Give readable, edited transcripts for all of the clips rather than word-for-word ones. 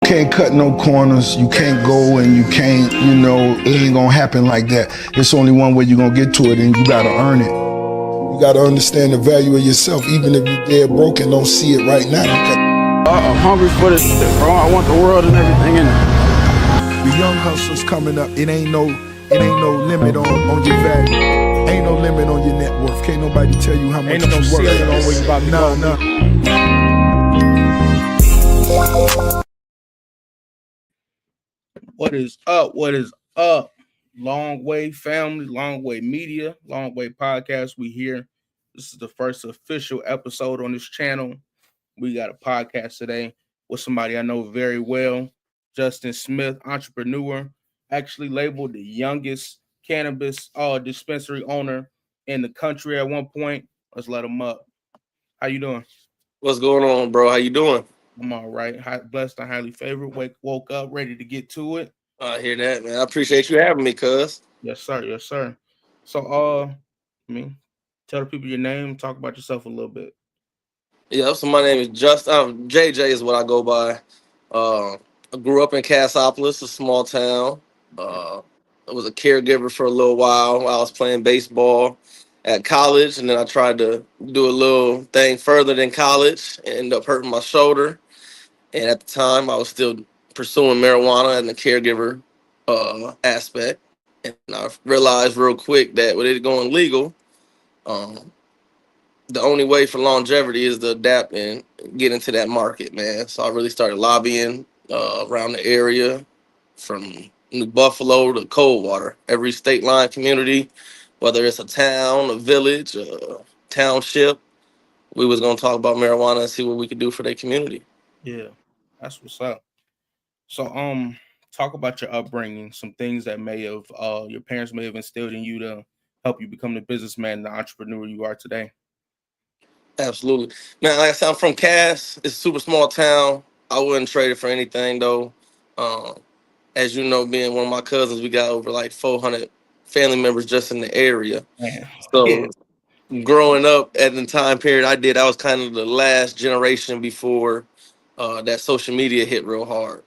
Can't cut no corners. You can't go and you can't, it ain't gonna happen like that. It's only one way you're gonna get to it, and you gotta earn it. You gotta understand the value of yourself, even if you're dead broke and don't see it right now. I'm hungry for this shit, bro. I want the world and everything in it. The young hustlers coming up, it ain't no limit on your value. Ain't no limit on your net worth. Can't nobody tell you how much Ain't no you ceiling worth. on where you about to go. What is up? What is up? Long Way family, Long Way Media, Long Way Podcast. We here. This is the first official episode on this channel. We got a podcast today with somebody I know very well, Justin Smith, entrepreneur, actually labeled the youngest cannabis dispensary owner in the country at one point. Let's let him up. How you doing? What's going on, bro? How you doing? I'm all right. Blessed and highly favored. Woke up ready to get to it. I hear that, man. I appreciate you having me, cuz. Yes, sir. Yes, sir. So, tell the people your name. Talk about yourself a little bit. Yeah, so my name is Justin. JJ is what I go by. I grew up in Cassopolis, a small town. I was a caregiver for a little while I was playing baseball at college, and then I tried to do a little thing further than college and ended up hurting my shoulder. And at the time, I was still pursuing marijuana and the caregiver aspect. And I realized real quick that with it going legal, um, the only way for longevity is to adapt and get into that market, man. So I really started lobbying around the area from New Buffalo to Coldwater, every state line community, whether it's a town, a village, a township. We was gonna talk about marijuana and see what we could do for their community. Yeah, that's what's up. So, talk about your upbringing, some things that may have your parents may have instilled in you to help you become the businessman, the entrepreneur you are today. Absolutely, man. Like I said, I'm from Cass. It's a super small town. I wouldn't trade it for anything, though. Um, as you know, being one of my cousins, we got over like 400 family members just in the area. Man. Yeah. So growing up at the time period I did, I was kind of the last generation before that social media hit real hard.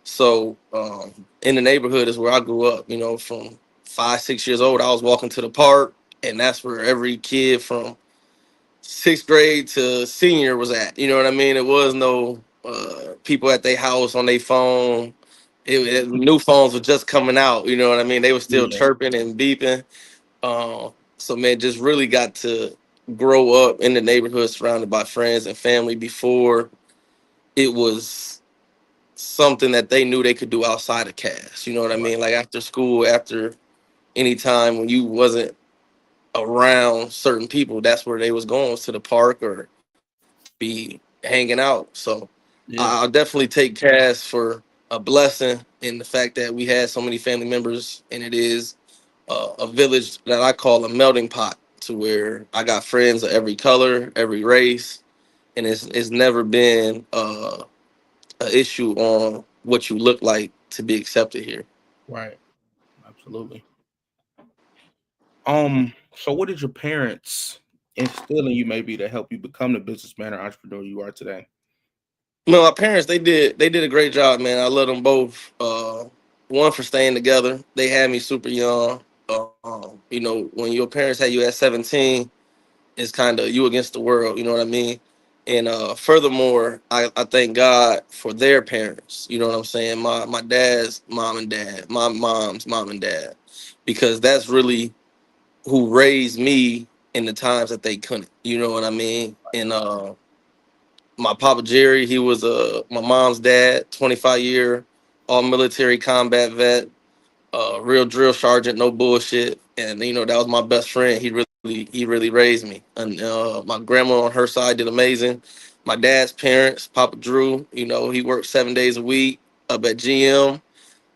So in the neighborhood is where I grew up. You know, from 5, 6 years old, I was walking to the park, and that's where every kid from sixth grade to senior was at. You know what I mean? It was no people at their house on their phone. New phones were just coming out. You know what I mean? They were still Yeah. chirping and beeping. So man, just really got to grow up in the neighborhood surrounded by friends and family before it was something that they knew they could do outside of Cass. You know what I mean? Like after school, after any time when you wasn't around certain people, that's where they was going, was to the park or be hanging out. So Yeah. I'll definitely take Cass for a blessing in the fact that we had so many family members, and it is a village that I call a melting pot, to where I got friends of every color, every race, and it's never been an issue on what you look like to be accepted here. Right. Absolutely. So what did your parents instill in you maybe to help you become the businessman or entrepreneur you are today? No, my parents, they did a great job, man. I love them both. One for staying together. They had me super young. You know, when your parents had you at 17, it's kind of you against the world. You know what I mean? And furthermore, I thank God for their parents. You know what I'm saying? My dad's mom and dad, my mom's mom and dad, because that's really who raised me in the times that they couldn't. You know what I mean? And my papa Jerry, he was my mom's dad, 25-year all military combat vet, real drill sergeant, no bullshit. And you know that was my best friend. He really raised me. And my grandma on her side did amazing. My dad's parents, Papa Drew, you know, he worked 7 days a week up at GM.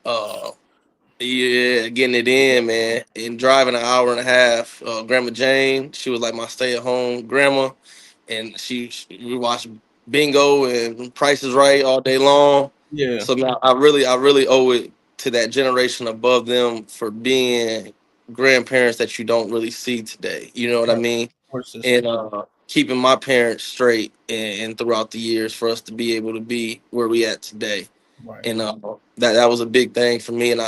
Uh, yeah, getting it in, man, and driving an hour and a half. Grandma Jane, she was like my stay-at-home grandma, and we watched Bingo and Price is Right all day long. Yeah. So now I really owe it to that generation above them for being grandparents that you don't really see today. You know what I Right. mean? Support system. And keeping my parents straight and throughout the years for us to be able to be where we at today. Right. and that was a big thing for me. And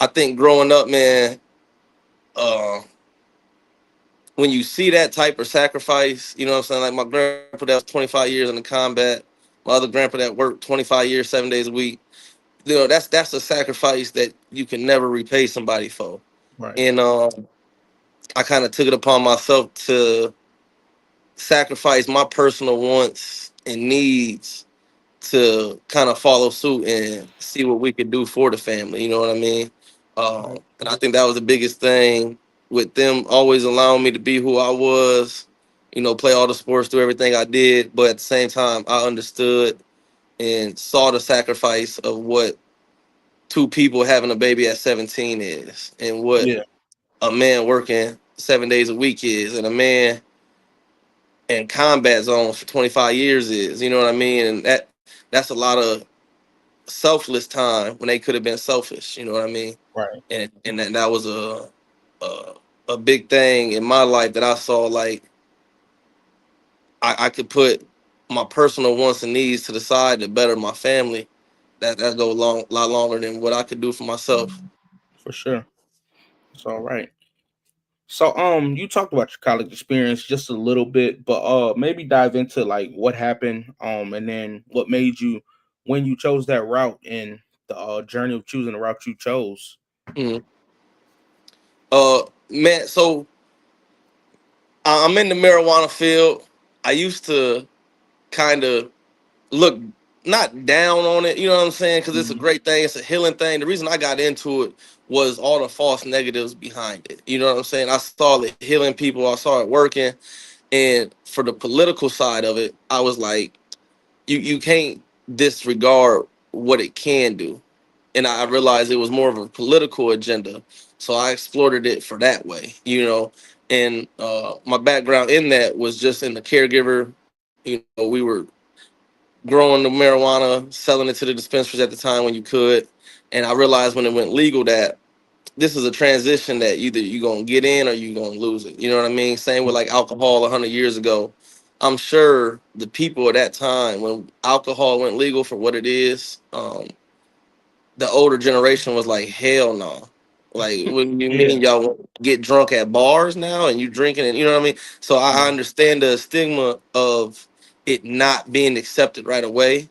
I think growing up, man, uh, when you see that type of sacrifice, you know what I'm saying? Like my grandpa that was 25 years in the combat, my other grandpa that worked 25 years, 7 days a week. You know, that's a sacrifice that you can never repay somebody for. Right. And I kind of took it upon myself to sacrifice my personal wants and needs to kind of follow suit and see what we could do for the family. You know what I mean? Right. And I think that was the biggest thing with them always allowing me to be who I was. You know, play all the sports, do everything I did, but at the same time, I understood and saw the sacrifice of what two people having a baby at 17 is, and what Yeah. a man working 7 days a week is, and a man in combat zones for 25 years is. You know what I mean? And that's a lot of selfless time when they could have been selfish. You know what I mean? Right. And that was a a big thing in my life that I saw. Like I could put my personal wants and needs to the side to better my family. That go long lot longer than what I could do for myself. For sure. It's all right. So you talked about your college experience just a little bit, but maybe dive into like what happened and then what made you when you chose that route and the journey of choosing the route you chose. Mhm. Man, so I'm in the marijuana field. I used to kind of look not down on it, you know what I'm saying? Because it's a Mhm. great thing, it's a healing thing. The reason I got into it was all the false negatives behind it. You know what I'm saying? I saw it healing people, I saw it working. And for the political side of it, I was like, you can't disregard what it can do. And I realized it was more of a political agenda. So I explored it for that way, you know. And my background in that was just in the caregiver. You know, we were growing the marijuana, selling it to the dispensaries at the time when you could. And I realized when it went legal that this is a transition that either you're gonna get in or you're gonna lose it. You know what I mean? Same with like alcohol 100 years ago. I'm sure the people at that time when alcohol went legal for what it is, the older generation was like, hell no. Like, what do you Yeah. mean y'all get drunk at bars now and you drinking and you know what I mean? So I Right. understand the stigma of it not being accepted right away,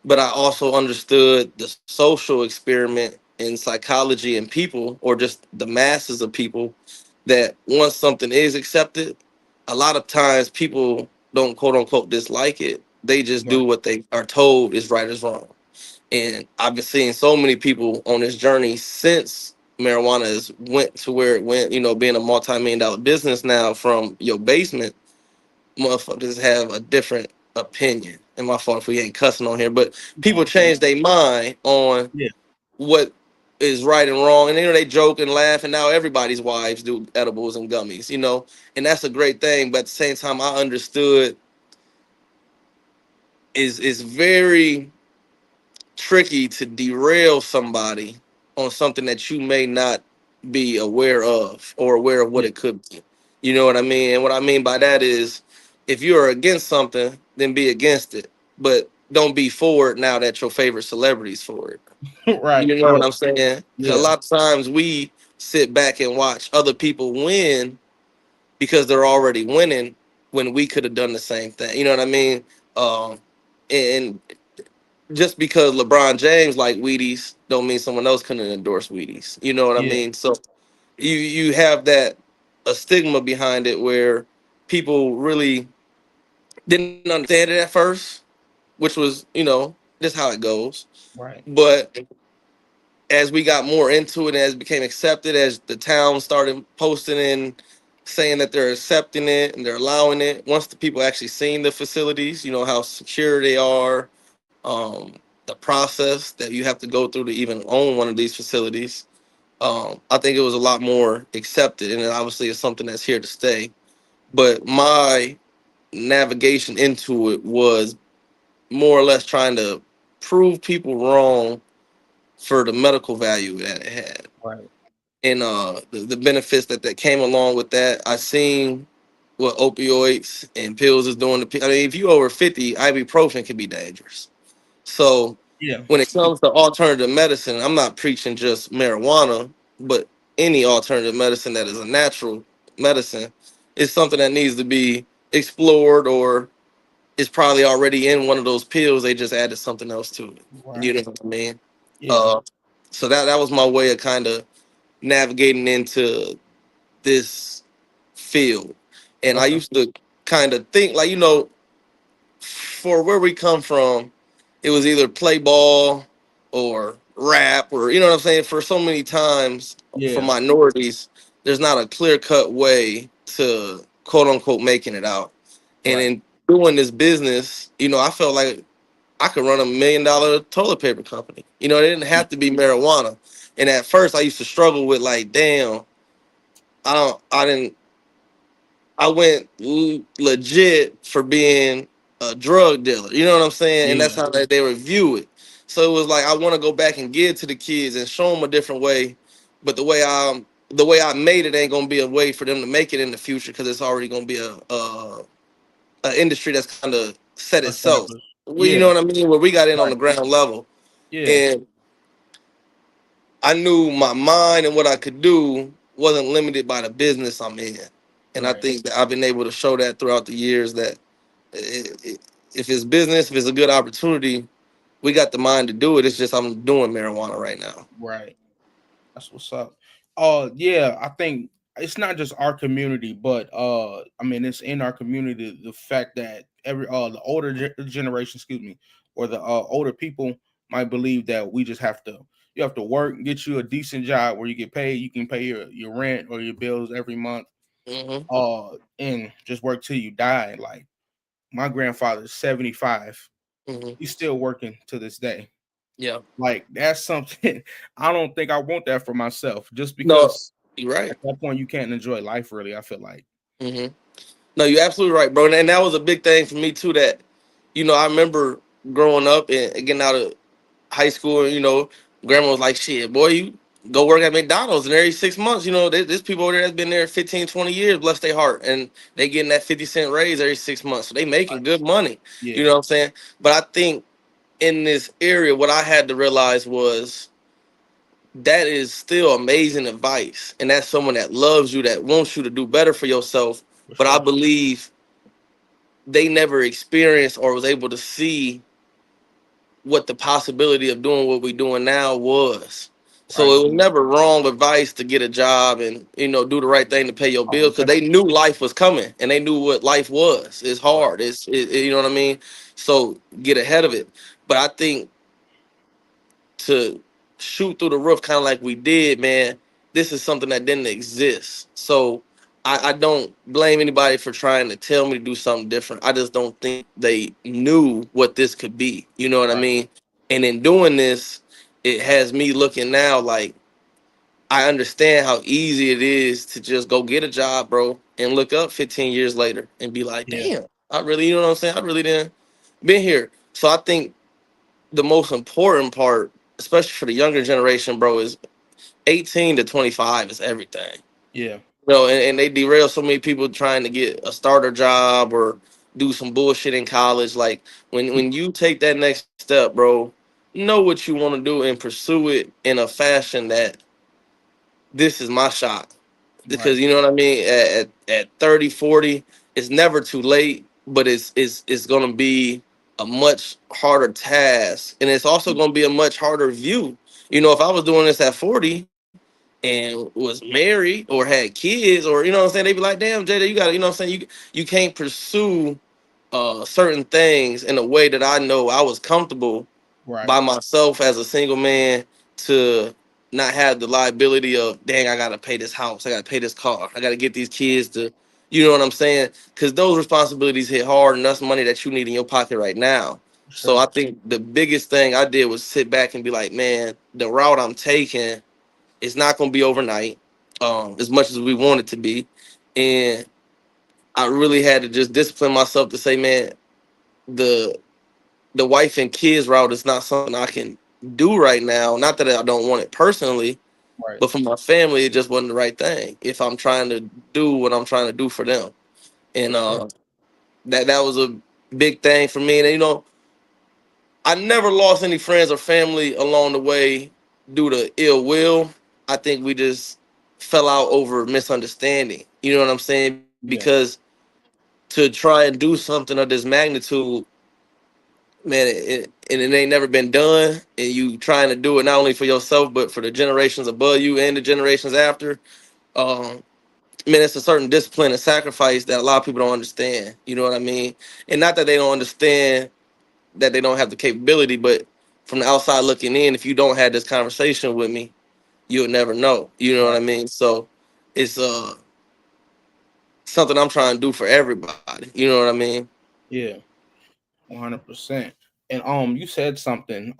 but I also understood the social experiment in psychology and people, or just the masses of people, that once something is accepted, a lot of times people don't quote unquote dislike it. They just Right. do what they are told is right is wrong. And I've been seeing so many people on this journey since marijuana has went to where it went, you know, being a multi-million-dollar business now from your basement, motherfuckers have a different opinion. And my fault if we ain't cussing on here, but No, people I'm good. change their mind on Yeah. what is right and wrong. And you know, they joke and laugh, and now everybody's wives do edibles and gummies, you know, and that's a great thing. But at the same time, I understood is very tricky to derail somebody on something that you may not be aware of or aware of what Yeah. it could be. You know what I mean? And what I mean by that is if you are against something, then be against it. But don't be for it now that your favorite celebrity's for it. Right. You know Yeah. what I'm saying? Because a Yeah. lot of times we sit back and watch other people win because they're already winning when we could have done the same thing. You know what I mean? Um, and just because LeBron James like Wheaties don't mean someone else couldn't endorse Wheaties. You know what I Yeah. mean? So you have that a stigma behind it where people really didn't understand it at first, which was, you know, just how it goes. Right. But as we got more into it, as it became accepted, as the town started posting and saying that they're accepting it and they're allowing it, once the people actually seen the facilities, you know, how secure they are, the process that you have to go through to even own one of these facilities, I think it was a lot more accepted. And it obviously is something that's here to stay. But my navigation into it was more or less trying to prove people wrong for the medical value that it had. Right. And the benefits that came along with that. I seen what opioids and pills is doing to people. I mean, if you over 50, ibuprofen can be dangerous. So Yeah. when it comes to alternative medicine, I'm not preaching just marijuana, but any alternative medicine that is a natural medicine is something that needs to be explored, or is probably already in one of those pills. They just added something else to it. You Right. know what I mean? Yeah. Uh, so that was my way of kind of navigating into this field. And I Okay. used to kind of think like, for where we come from, it was either play ball or rap, or you know what I'm saying. For so many times, for Yeah. minorities, there's not a clear cut way to quote unquote making it out. And Right. in doing this business, I felt like I could run $1 million toilet paper company. It didn't Yeah. have to be marijuana. And at first, I used to struggle with like, damn, I didn't I went legit for being a drug dealer. You know what I'm saying? And that's Yeah. how they review it. So it was like I want to go back and give to the kids and show them a different way. But the way I made it ain't gonna be a way for them to make it in the future, because it's already gonna be a industry that's kind of set itself. Established. You Yeah. know what I mean? Where we got in on Right. the ground level, Yeah. and I knew my mind and what I could do wasn't limited by the business I'm in. And I Right. think that I've been able to show that throughout the years that if it's business, if it's a good opportunity, we got the mind to do it. It's just I'm doing marijuana right now. Right. That's what's up. Yeah, I think it's not just our community, but I mean it's in our community the fact that every the older generation, excuse me, or the older people might believe that we just have to you have to work, get you a decent job where you get paid, you can pay your rent or your bills every month, Hmm. and just work till you die. Like my grandfather's 75. Hmm. He's still working to this day. Yeah. Like that's something I don't think I want that for myself. Just No, because you're at right. that point you can't enjoy life really. I feel like Hmm. No, you're absolutely right, bro. And that was a big thing for me too. That I remember growing up and getting out of high school, and grandma was like, shit, boy, you go work at McDonald's, and every 6 months, there's people over there that's been there 15, 20 years, bless their heart, and they getting that 50 cent raise every 6 months. So they making good money. You yeah, know what I'm saying? But I think in this area, what I had to realize was that is still amazing advice. And that's someone that loves you, that wants you to do better for yourself. for But I sure. believe they never experienced or was able to see what the possibility of doing what we're doing now was. So Right. it was never wrong advice to get a job and do the right thing to pay your Oh, bills, because they knew life was coming and they knew what life was. It's right. hard. You know what I mean. So get ahead of it. But I think to shoot through the roof kind of like we did, man, this is something that didn't exist. So I don't blame anybody for trying to tell me to do something different. I just don't think they knew what this could be. You know what I Right. mean? And in doing this, it has me looking now like I understand how easy it is to just go get a job, bro, and look up 15 years later and be like, Yeah. damn, I really, you know what I'm saying? I really didn't been here. So I think the most important part, especially for the younger generation, bro, is 18 to 25 is everything. Yeah. And they derail so many people trying to get a starter job or do some bullshit in college. Like when you take that next step, bro, know what you want to do and pursue it in a fashion that this is my shot. Right. Because you know what I mean? At 30, 40, it's never too late, but it's gonna be a much harder task. And it's also gonna be a much harder view. If I was doing this at 40 and was married or had kids, or what I'm saying, they'd be like, damn, Jada, you gotta, what I'm saying, you can't pursue certain things in a way that I know I was comfortable Right. by myself as a single man, to not have the liability of, dang, I gotta pay this house, I gotta pay this car, I gotta get these kids to, you know what I'm saying? Because those responsibilities hit hard, and that's money that you need in your pocket right now. For So sure. I think the biggest thing I did was sit back and be like, man, the route I'm taking is not gonna be overnight, as much as we want it to be. And I really had to just discipline myself to say, man, the the wife and kids route is not something I can do right now. Not that I don't want it personally, Right. but for my family, it just wasn't the right thing if I'm trying to do what I'm trying to do for them. And For sure. that was a big thing for me. And I never lost any friends or family along the way due to ill will. I think we just fell out over misunderstanding. You know what I'm saying? Yeah, Because to try and do something of this magnitude, man, and it ain't never been done, and you trying to do it not only for yourself but for the generations above you and the generations after. Um, man, it's a certain discipline and sacrifice that a lot of people don't understand. You know what I mean? And not that they don't understand that they don't have the capability, but from the outside looking in, if you don't have this conversation with me, you'll never know. You know what I right. mean? So it's something I'm trying to do for everybody. You know what I mean? Yeah, 100%. And you said something,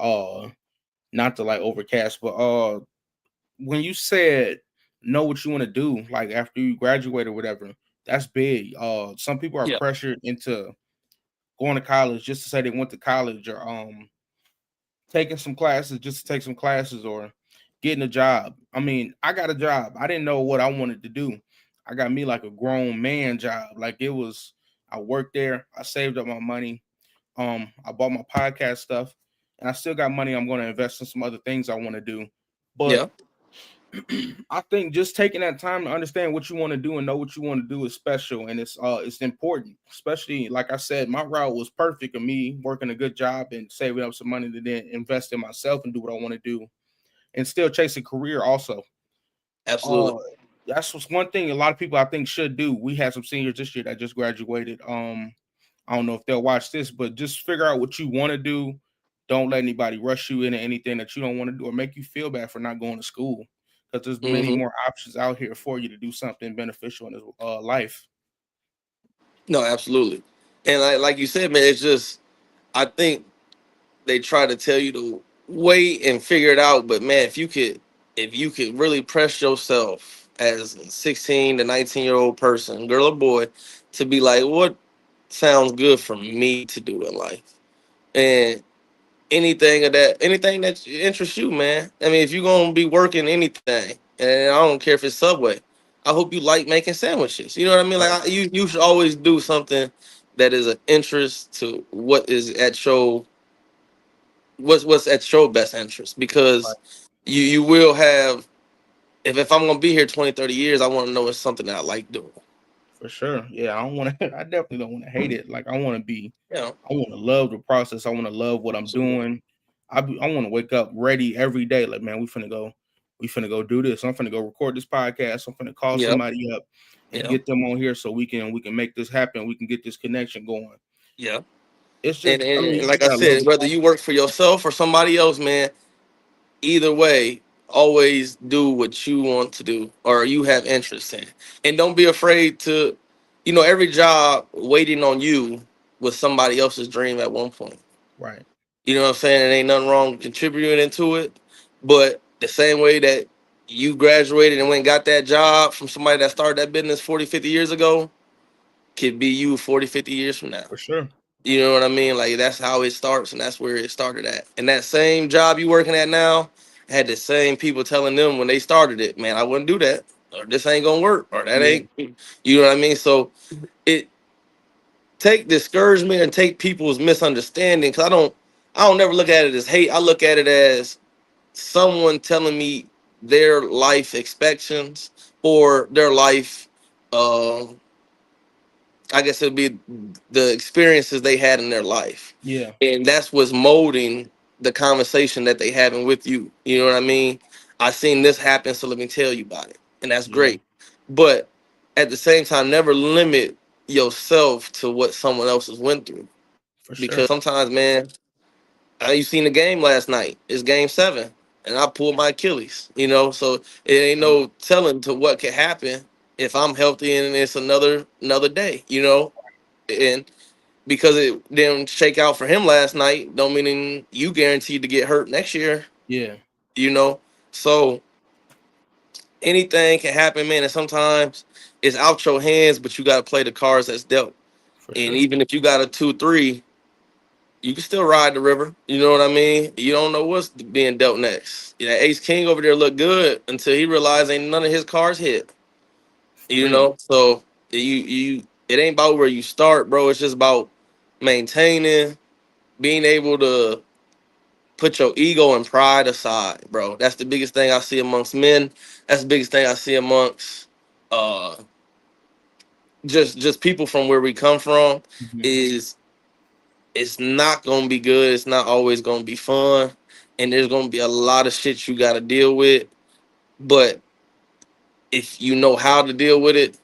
not to like overcast, but when you said know what you want to do, like after you graduate or whatever, that's big. Some people are Yeah. pressured into going to college just to say they went to college, or taking some classes just to take some classes, or getting a job. I mean, I got a job. I didn't know what I wanted to do. I got me like a grown man job. Like it was, I worked there. I saved up my money. I bought my podcast stuff, and I still got money. I'm going to invest in some other things I want to do. But Yeah. I think just taking that time to understand what you want to do and know what you want to do is special, and it's important. Especially like I said, my route was perfect of me working a good job and saving up some money to then invest in myself and do what I want to do, and still chase a career also. Uh Absolutely. that's what's one thing a lot of people I think should do. We had some seniors this year that just graduated. I don't know if they'll watch this, but just figure out what you want to do. Don't let anybody rush you into anything that you don't want to do or make you feel bad for not going to school. Because there's many Hmm. more options out here for you to do something beneficial in this life. No, absolutely. And like you said, man, it's just I think they try to tell you to wait and figure it out. But man, if you could really press yourself as a 16 to 19-year-old person, girl or boy, to be like, what sounds good for me to do in life? And anything that interests you, man. I mean, if you're gonna be working anything, and I don't care if it's Subway, I hope you like making sandwiches. You know what I mean? Like Right, you should always do something that is an interest to what is at your what's at your best interest, because right, you will have, if I'm gonna be here 20, 30 years, I want to know it's something that I like doing. for sure. Yeah, I don't want to. I definitely don't want to hate it. Like I want to be. You know, I want to love the process. I want to love what I'm absolutely. doing. I want to wake up ready every day. Like man, we finna go do this. I'm finna go record this podcast. I'm finna call Yep. somebody up and Yep. get them on here so we can make this happen. We can get this connection going. Yep. It's And, just, I and, mean, and you like just I gotta love said, the whether you process. work for yourself or somebody else, man, either way, always do what you want to do or you have interest in. And don't be afraid to, every job waiting on you was somebody else's dream at one point. Right. You know what I'm saying? There ain't nothing wrong with contributing into it. But the same way that you graduated and went and got that job from somebody that started that business 40, 50 years ago, could be you 40, 50 years from now. For sure. You know what I mean? Like that's how it starts, and that's where it started at. And that same job you working at now had the same people telling them when they started it, man, I wouldn't do that, or this ain't gonna work, or that Yeah, ain't. You know what I mean? So it take discouragement and take people's misunderstanding, because I don't never look at it as hate. I look at it as someone telling me their life expectations or their life. Um, I guess it'd be the experiences they had in their life, yeah, and that's what's molding the conversation that they having with you. You know what I mean? I seen this happen, so let me tell you about it, and that's yeah, great. But at the same time, never limit yourself to what someone else has went through, for because sure. sometimes, man, you seen the game last night. It's game 7, and I pulled my Achilles. So it ain't Yeah, no telling to what could happen if I'm healthy and it's another day. And because it didn't shake out for him last night, don't mean you guaranteed to get hurt next year. yeah, You know, so anything can happen, man. And sometimes it's out your hands, but you got to play the cards that's dealt. for And sure. even if you got a 2-3, you can still ride the river. You know what I mean? You don't know what's being dealt next. Ace King over there looked good until he realized ain't none of his cards hit. For real. So it ain't about where you start, bro. It's just about maintaining, being able to. put your ego and pride aside, bro. That's the biggest thing I see amongst men. That's the biggest thing I see amongst uh just people from where we come from. Mhm. Is it's not gonna be good. It's not always gonna be fun, and there's gonna be a lot of shit you got to deal with. But if you know how to deal with it,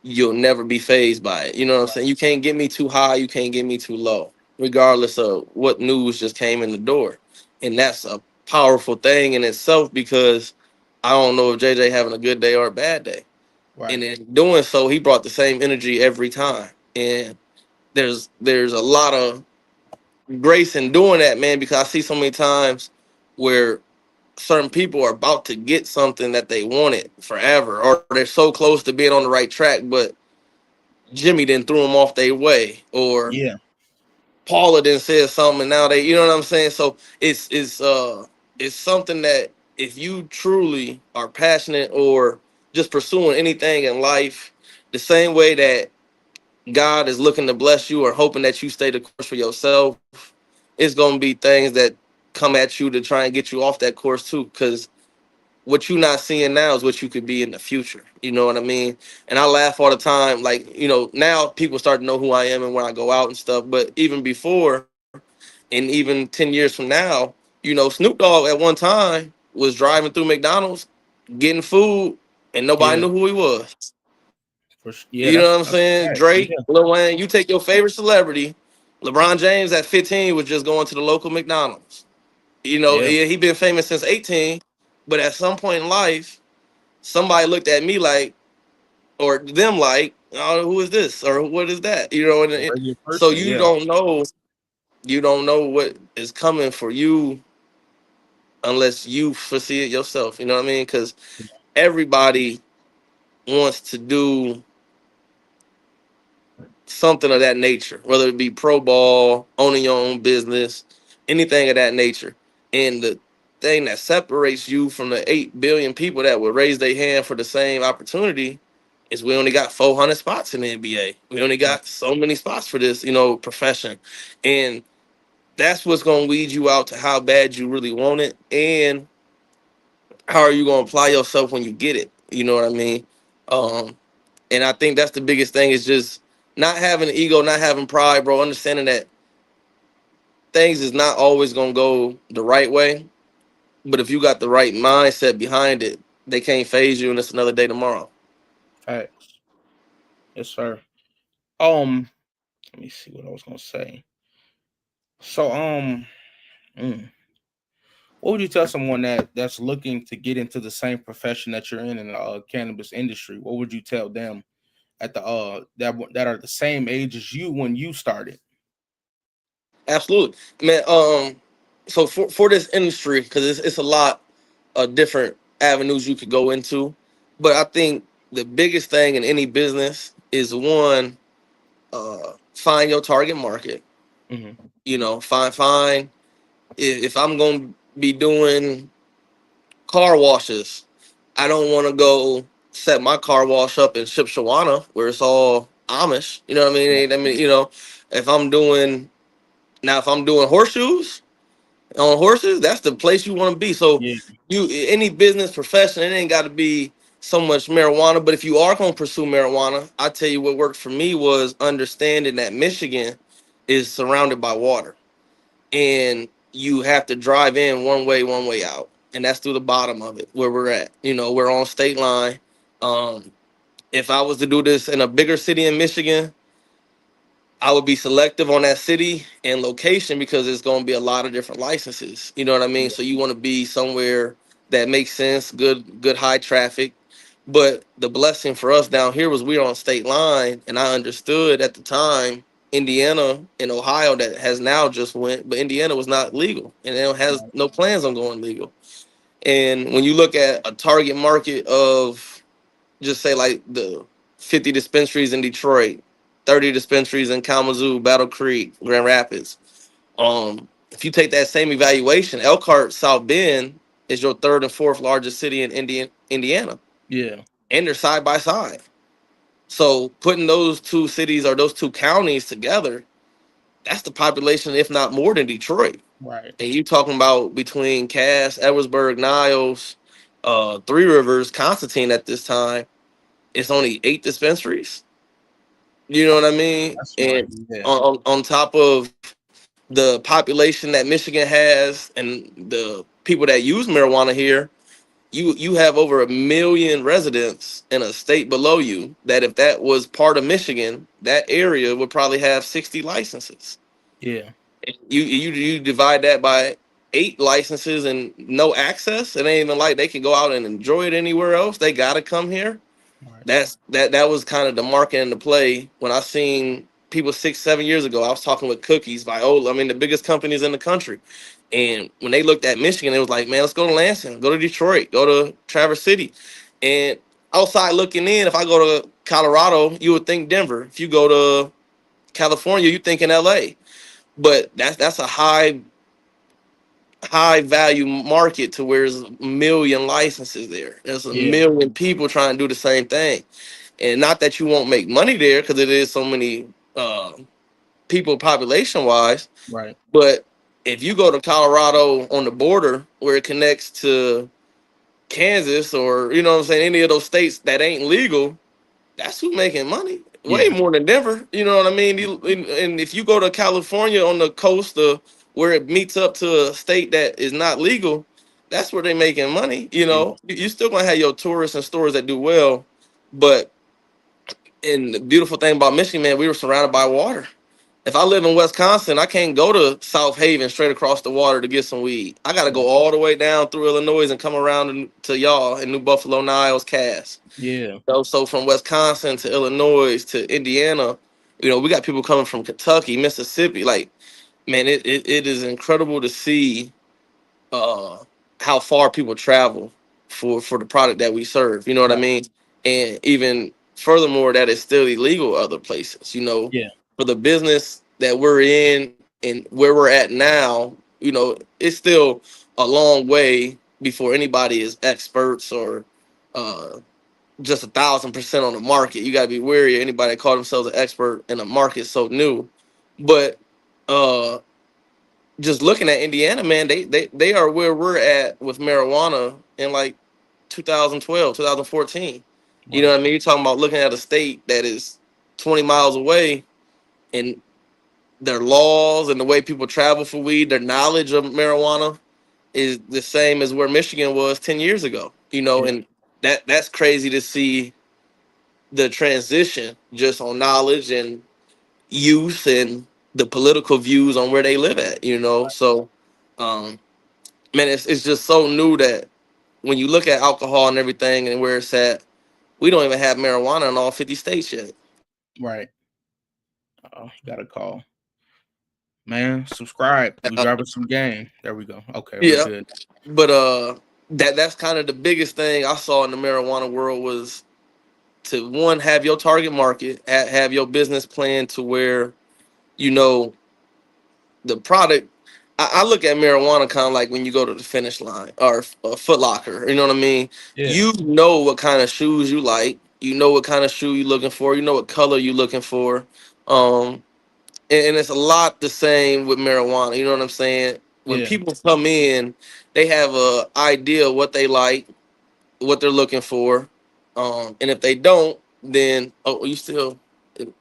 you'll never be phased by it. You know what I'm saying? You can't get me too high, you can't get me too low, regardless of what news just came in the door. And that's a powerful thing in itself, because I don't know if JJ having a good day or a bad day. And Right. in doing so, he brought the same energy every time. And there's a lot of grace in doing that, man, because I see so many times where certain people are about to get something that they wanted forever, or they're so close to being on the right track, but Jimmy didn't threw them off their way, or Yeah. Paula didn't say something, and now they, you know what I'm saying? So it's something that if you truly are passionate or just pursuing anything in life, the same way that God is looking to bless you or hoping that you stay the course for yourself, it's gonna be things that come at you to try and get you off that course too. Because what you're not seeing now is what you could be in the future. You know what I mean? And I laugh all the time. Like, now people start to know who I am and when I go out and stuff. But even before, and even 10 years from now, Snoop Dogg at one time was driving through McDonald's, getting food, and nobody Yeah. knew who he was. Yeah. You know what I'm That's a saying? fact. Drake, Yeah. Lil Wayne, you take your favorite celebrity. LeBron James at 15 was just going to the local McDonald's. Yeah. He been famous since 18, but at some point in life, somebody looked at me like, or them like, oh, who is this or what is that? And A regular so person. Yeah. you don't know what is coming for you unless you foresee it yourself. You know what I mean? Because everybody wants to do something of that nature, whether it be pro ball, owning your own business, anything of that nature. And the thing that separates you from the 8 billion people that would raise their hand for the same opportunity is we only got 400 spots in the NBA. We only Right. got so many spots for this, profession. And that's what's going to weed you out to how bad you really want it, and how are you going to apply yourself when you get it. You know what I mean? Um, and I think that's the biggest thing, is just not having ego, not having pride, bro. Understanding that things is not always gonna go the right way, but if you got the right mindset behind it, they can't phase you, and it's another day tomorrow. Facts. Yes, sir. Let me see what I was gonna say. So, what would you tell someone that's looking to get into the same profession that you're in the cannabis industry? What would you tell them at the that are the same age as you when you started? Absolutely, man. So for this industry, because it's a lot of different avenues you could go into, but I think the biggest thing in any business is one, find your target market. Hmm. Find if I'm gonna be doing car washes, I don't want to go set my car wash up in Shipshawana where it's all Amish. You know what I mean? If I'm doing if I'm doing horseshoes on horses, that's the place you want to be. So Yeah. any business profession, it ain't got to be so much marijuana. But if you are going to pursue marijuana, I tell you what worked for me was understanding that Michigan is surrounded by water, and you have to drive in one way out, and that's through the bottom of it where we're at. We're on state line. um if I was to do this in a bigger city in Michigan, I would be selective on that city and location, because it's going to be a lot of different licenses. You know what I mean? Yeah. So you want to be somewhere that makes sense, good high traffic. But the blessing for us down here was we were on state line, and I understood at the time Indiana and Ohio, that has now just went, but Indiana was not legal, and it has Right. no plans on going legal. And when you look at a target market of, just say, like the 50 dispensaries in Detroit, 30 dispensaries in Kalamazoo, Battle Creek, Grand Rapids. If you take that same evaluation, Elkhart, South Bend is your third and fourth largest city in Indiana, Yeah. and they're side by side. So putting those two cities or those two counties together, that's the population, if not more than Detroit. Right. And you talking about between Cass, Edwardsburg, Niles, Three Rivers, Constantine at this time, it's only 8 dispensaries. You know what I mean? That's smart. And Yeah. on top of the population that Michigan has and the people that use marijuana here, you have over 1 million residents in a state below you. That if that was part of Michigan, that area would probably have 60 licenses. Yeah. You divide that by 8 licenses and no access. It ain't even like they can go out and enjoy it anywhere else. They gotta come here. Right. That was kind of the market and the play when I seen people 6 7 years ago. I was talking with Cookies, Viola. I mean, the biggest companies in the country. And when they looked at Michigan, it was like, man, let's go to Lansing, go to Detroit, go to Traverse City. And outside looking in, if I go to Colorado, you would think Denver. If you go to California, you think in LA. But that's a high value market to where there's 1 million licenses there. There's a Yeah. million people trying to do the same thing. And not that you won't make money there because it is so many people population wise, Right. but if you go to Colorado on the border where it connects to Kansas or you know what I'm saying, any of those states that ain't legal, that's who making money. Way Yeah. more than Denver. You know what I mean? And if you go to California on the coast where it meets up to a state that is not legal, that's where they making money. You Yeah. know, you still gonna have your tourists and stores that do well, but and the beautiful thing about Michigan, man, we were surrounded by water. If I live in Wisconsin, I can't go to South Haven straight across the water to get some weed. I got to go all the way down through Illinois and come around to y'all in New Buffalo, Niles, Cass. Yeah. So from Wisconsin to Illinois to Indiana, you know, we got people coming from Kentucky, Mississippi. Like, man, it is incredible to see uh how far people travel for the product that we serve. You know what I Right. mean? And even furthermore, that is still illegal other places. You know, Yeah. for the business that we're in and where we're at now, you know, it's still a long way before anybody is experts or uh just 1,000% on the market. You got to be wary of anybody that call themselves an expert in a market so new. But uh just looking at Indiana, man, they are where we're at with marijuana in like 2012, 2014. You know Right. what I mean? You're talking about looking at a state that is 20 miles away and their laws and the way people travel for weed, their knowledge of marijuana is the same as where Michigan was 10 years ago. You know, Yeah. and that's crazy to see the transition just on knowledge and youth and the political views on where they live at, you know. So um man, it's just so new that when you look at alcohol and everything and where it's at, we don't even have marijuana in all 50 states yet. Right. Oh, got a call. Man, subscribe. We Uh, dropping some game. There we go. Okay, we're yeah, good. but that's kind of the biggest thing I saw in the marijuana world was to one have your target market, have your business plan to where you know the product. I look at marijuana kind of like when you go to the finish line or a Foot Locker. You know what I mean? Yeah. You know what kind of shoes you like. You know what kind of shoe you're looking for. You know what color you're looking for. Um, and it's a lot the same with marijuana. You know what I'm saying? When Yeah. people come in, they have a idea of what they like, what they're looking for. And if they don't, then you still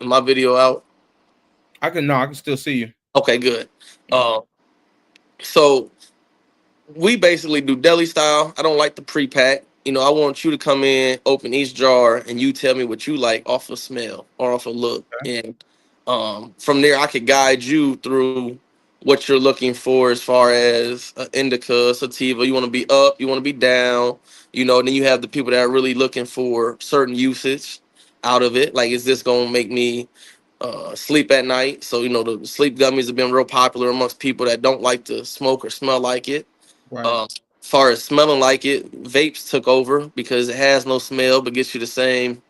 my video out? I can no, I can still see you. Okay, good. Yeah. Uh, so we basically do deli style. I don't like the pre-pack. You know, I want you to come in, open each jar, and you tell me what you like off of smell or off of look. Okay. And from there, I could guide you through what you're looking for as far as indica, sativa. You want to be up, you want to be down. You know, and then you have the people that are really looking for certain usage out of it. Like, is this going to make me sleep at night? So, you know, the sleep gummies have been real popular amongst people that don't like to smoke or smell like it. Right. Far as smelling like it, vapes took over because it has no smell but gets you the same,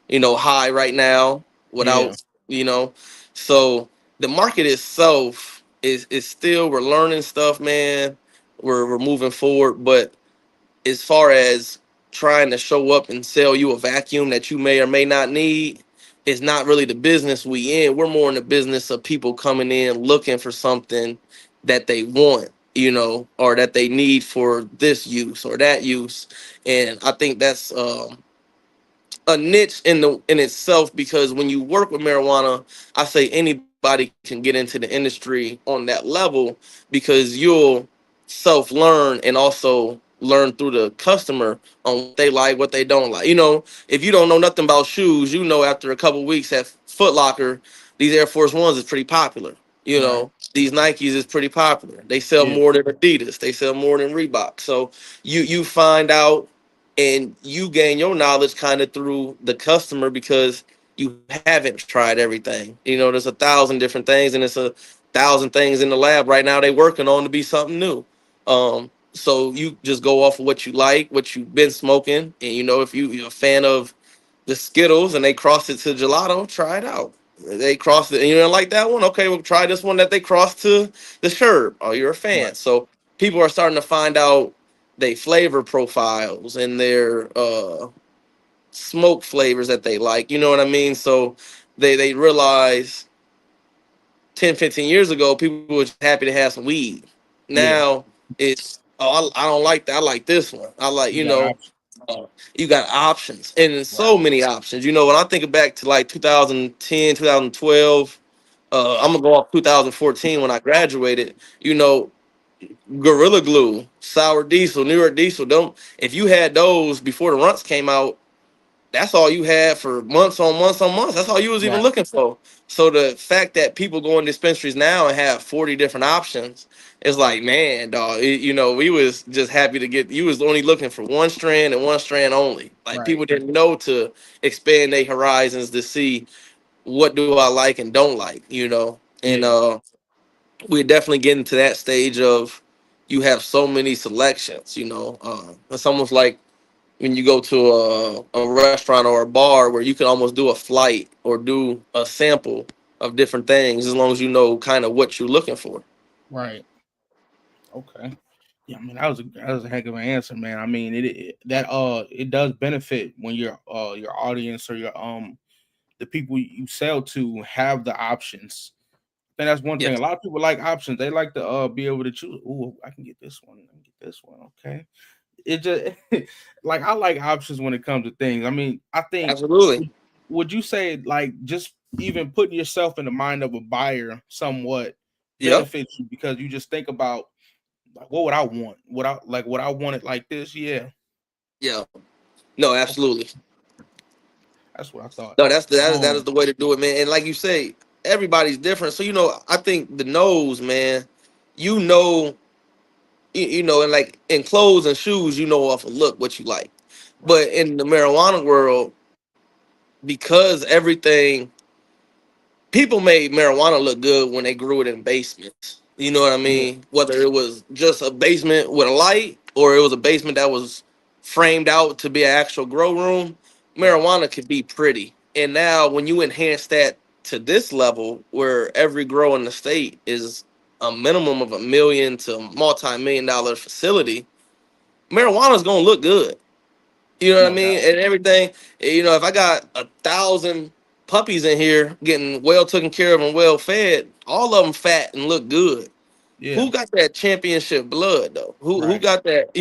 you know, high right now Yeah. without, you know. So the market itself is still we're learning stuff, man. We're moving forward, but as far as trying to show up and sell you a vacuum that you may or may not need, it's not really the business we in. We're more in the business of people coming in looking for something that they want, or that they need for this use or that use. And I think that's a niche in itself, because when you work with marijuana, I say anybody can get into the industry on that level, because you'll self learn and also learn through the customer on what they like, what they don't like. If you don't know nothing about shoes, after a couple weeks at Foot Locker, these Air Force Ones is pretty popular. Right. These Nikes is pretty popular. They sell Yeah. more than Adidas. They sell more than Reebok. So you find out, and you gain your knowledge kind of through the customer, because you haven't tried everything. There's 1,000 different things, and it's 1,000 things in the lab right now they working on to be something new. So you just go off of what you like, what you've been smoking, and if you're a fan of the Skittles and they crossed it to gelato, try it out. They crossed it and you don't like that one, okay, well try this one that they crossed to the Sherb. Oh, you're a fan. Right. So people are starting to find out they flavor profiles and their smoke flavors that they like. You know what I mean? So they realize 10, 15 years ago, people were just happy to have some weed. Yeah. Now it's, oh, I don't like that. I like this one. I like, You got options. uh, you got options, and there's Right. so many options. When I think back to like 2010, 2012, I'm gonna go off 2014 when I graduated. Gorilla Glue, Sour Diesel, New York Diesel. Don't If you had those before the runts came out, that's all you had for months on months on months. That's all you was even Right. looking for. So the fact that people go in dispensaries now and have 40 different options is like, man, dog. We was just happy to get. You was only looking for one strand and one strand only. Like Right. people didn't know to expand their horizons to see what do I like and don't like. And Yeah. we're definitely getting to that stage of you have so many selections. It's almost like when you go to a restaurant or a bar where you can almost do a flight or do a sample of different things, as long as you know kind of what you're looking for. Right. Okay. Yeah, I mean that was a heck of an answer, man. I mean it does benefit when your audience or your the people you sell to have the options. I think that's one thing. A Yes, lot of people like options. They like to be able to choose. Ooh, I can get this one. I can get this one. Okay. It just like I like options when it comes to things. I mean, I think absolutely. would you say like just even putting yourself in the mind of a buyer somewhat Yep. benefits you because you just think about like what would I want? Would I want it like this? Yeah. Yeah. No, Okay. absolutely. That's what I thought. No, that is Um the way to do it, man. And like you say, everybody's different. So I think the nose, man. You know, and like in clothes and shoes, off a look what you like. right. But in the marijuana world, because everything people made marijuana look good when they grew it in basements. You know what I Yeah. mean? Whether it was just a basement with a light or it was a basement that was framed out to be an actual grow room, Right. marijuana could be pretty. And now when you enhance that to this level where every grow in the state is a minimum of $1 million to multi-million-dollar facility, marijuana is gonna look good. You know what I No mean? doubt. And everything. If I got 1,000 puppies in here getting well taken care of and well fed, all of them fat and look good. Yeah. Who got that championship blood though? Who Right. got that?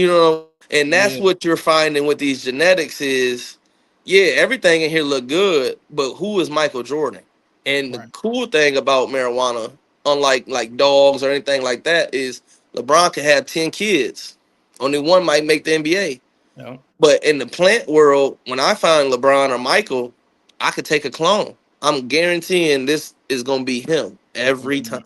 And that's Yeah. what you're finding with these genetics is, yeah, everything in here look good, but who is Michael Jordan? And the Right. cool thing about marijuana, unlike like dogs or anything like that, is LeBron could have 10 kids. Only one might make the NBA. Yeah. But in the plant world, when I find LeBron or Michael, I could take a clone. I'm guaranteeing this is gonna be him That's gonna every be time.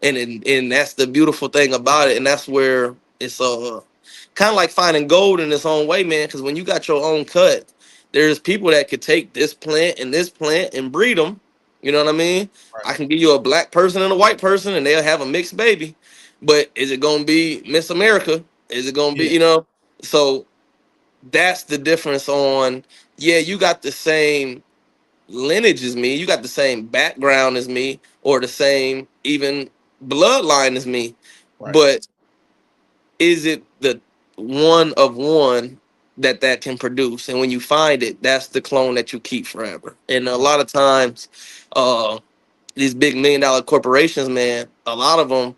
me. And that's the beautiful thing about it. And that's where it's kind of like finding gold in its own way, man. Because when you got your own cut, there's people that could take this plant and breed them. You know what I mean? I Right. can give you a black person and a white person, and they'll have a mixed baby. But is it gonna be Miss America? Is it gonna be, Yeah. So that's the difference on, yeah, you got the same lineage as me, you got the same background as me, or the same even bloodline as me, Right. but is it the one of one that can produce? And when you find it, that's the clone that you keep forever. And a Right. lot of times, uh these big $1 million corporations, man, a lot of them,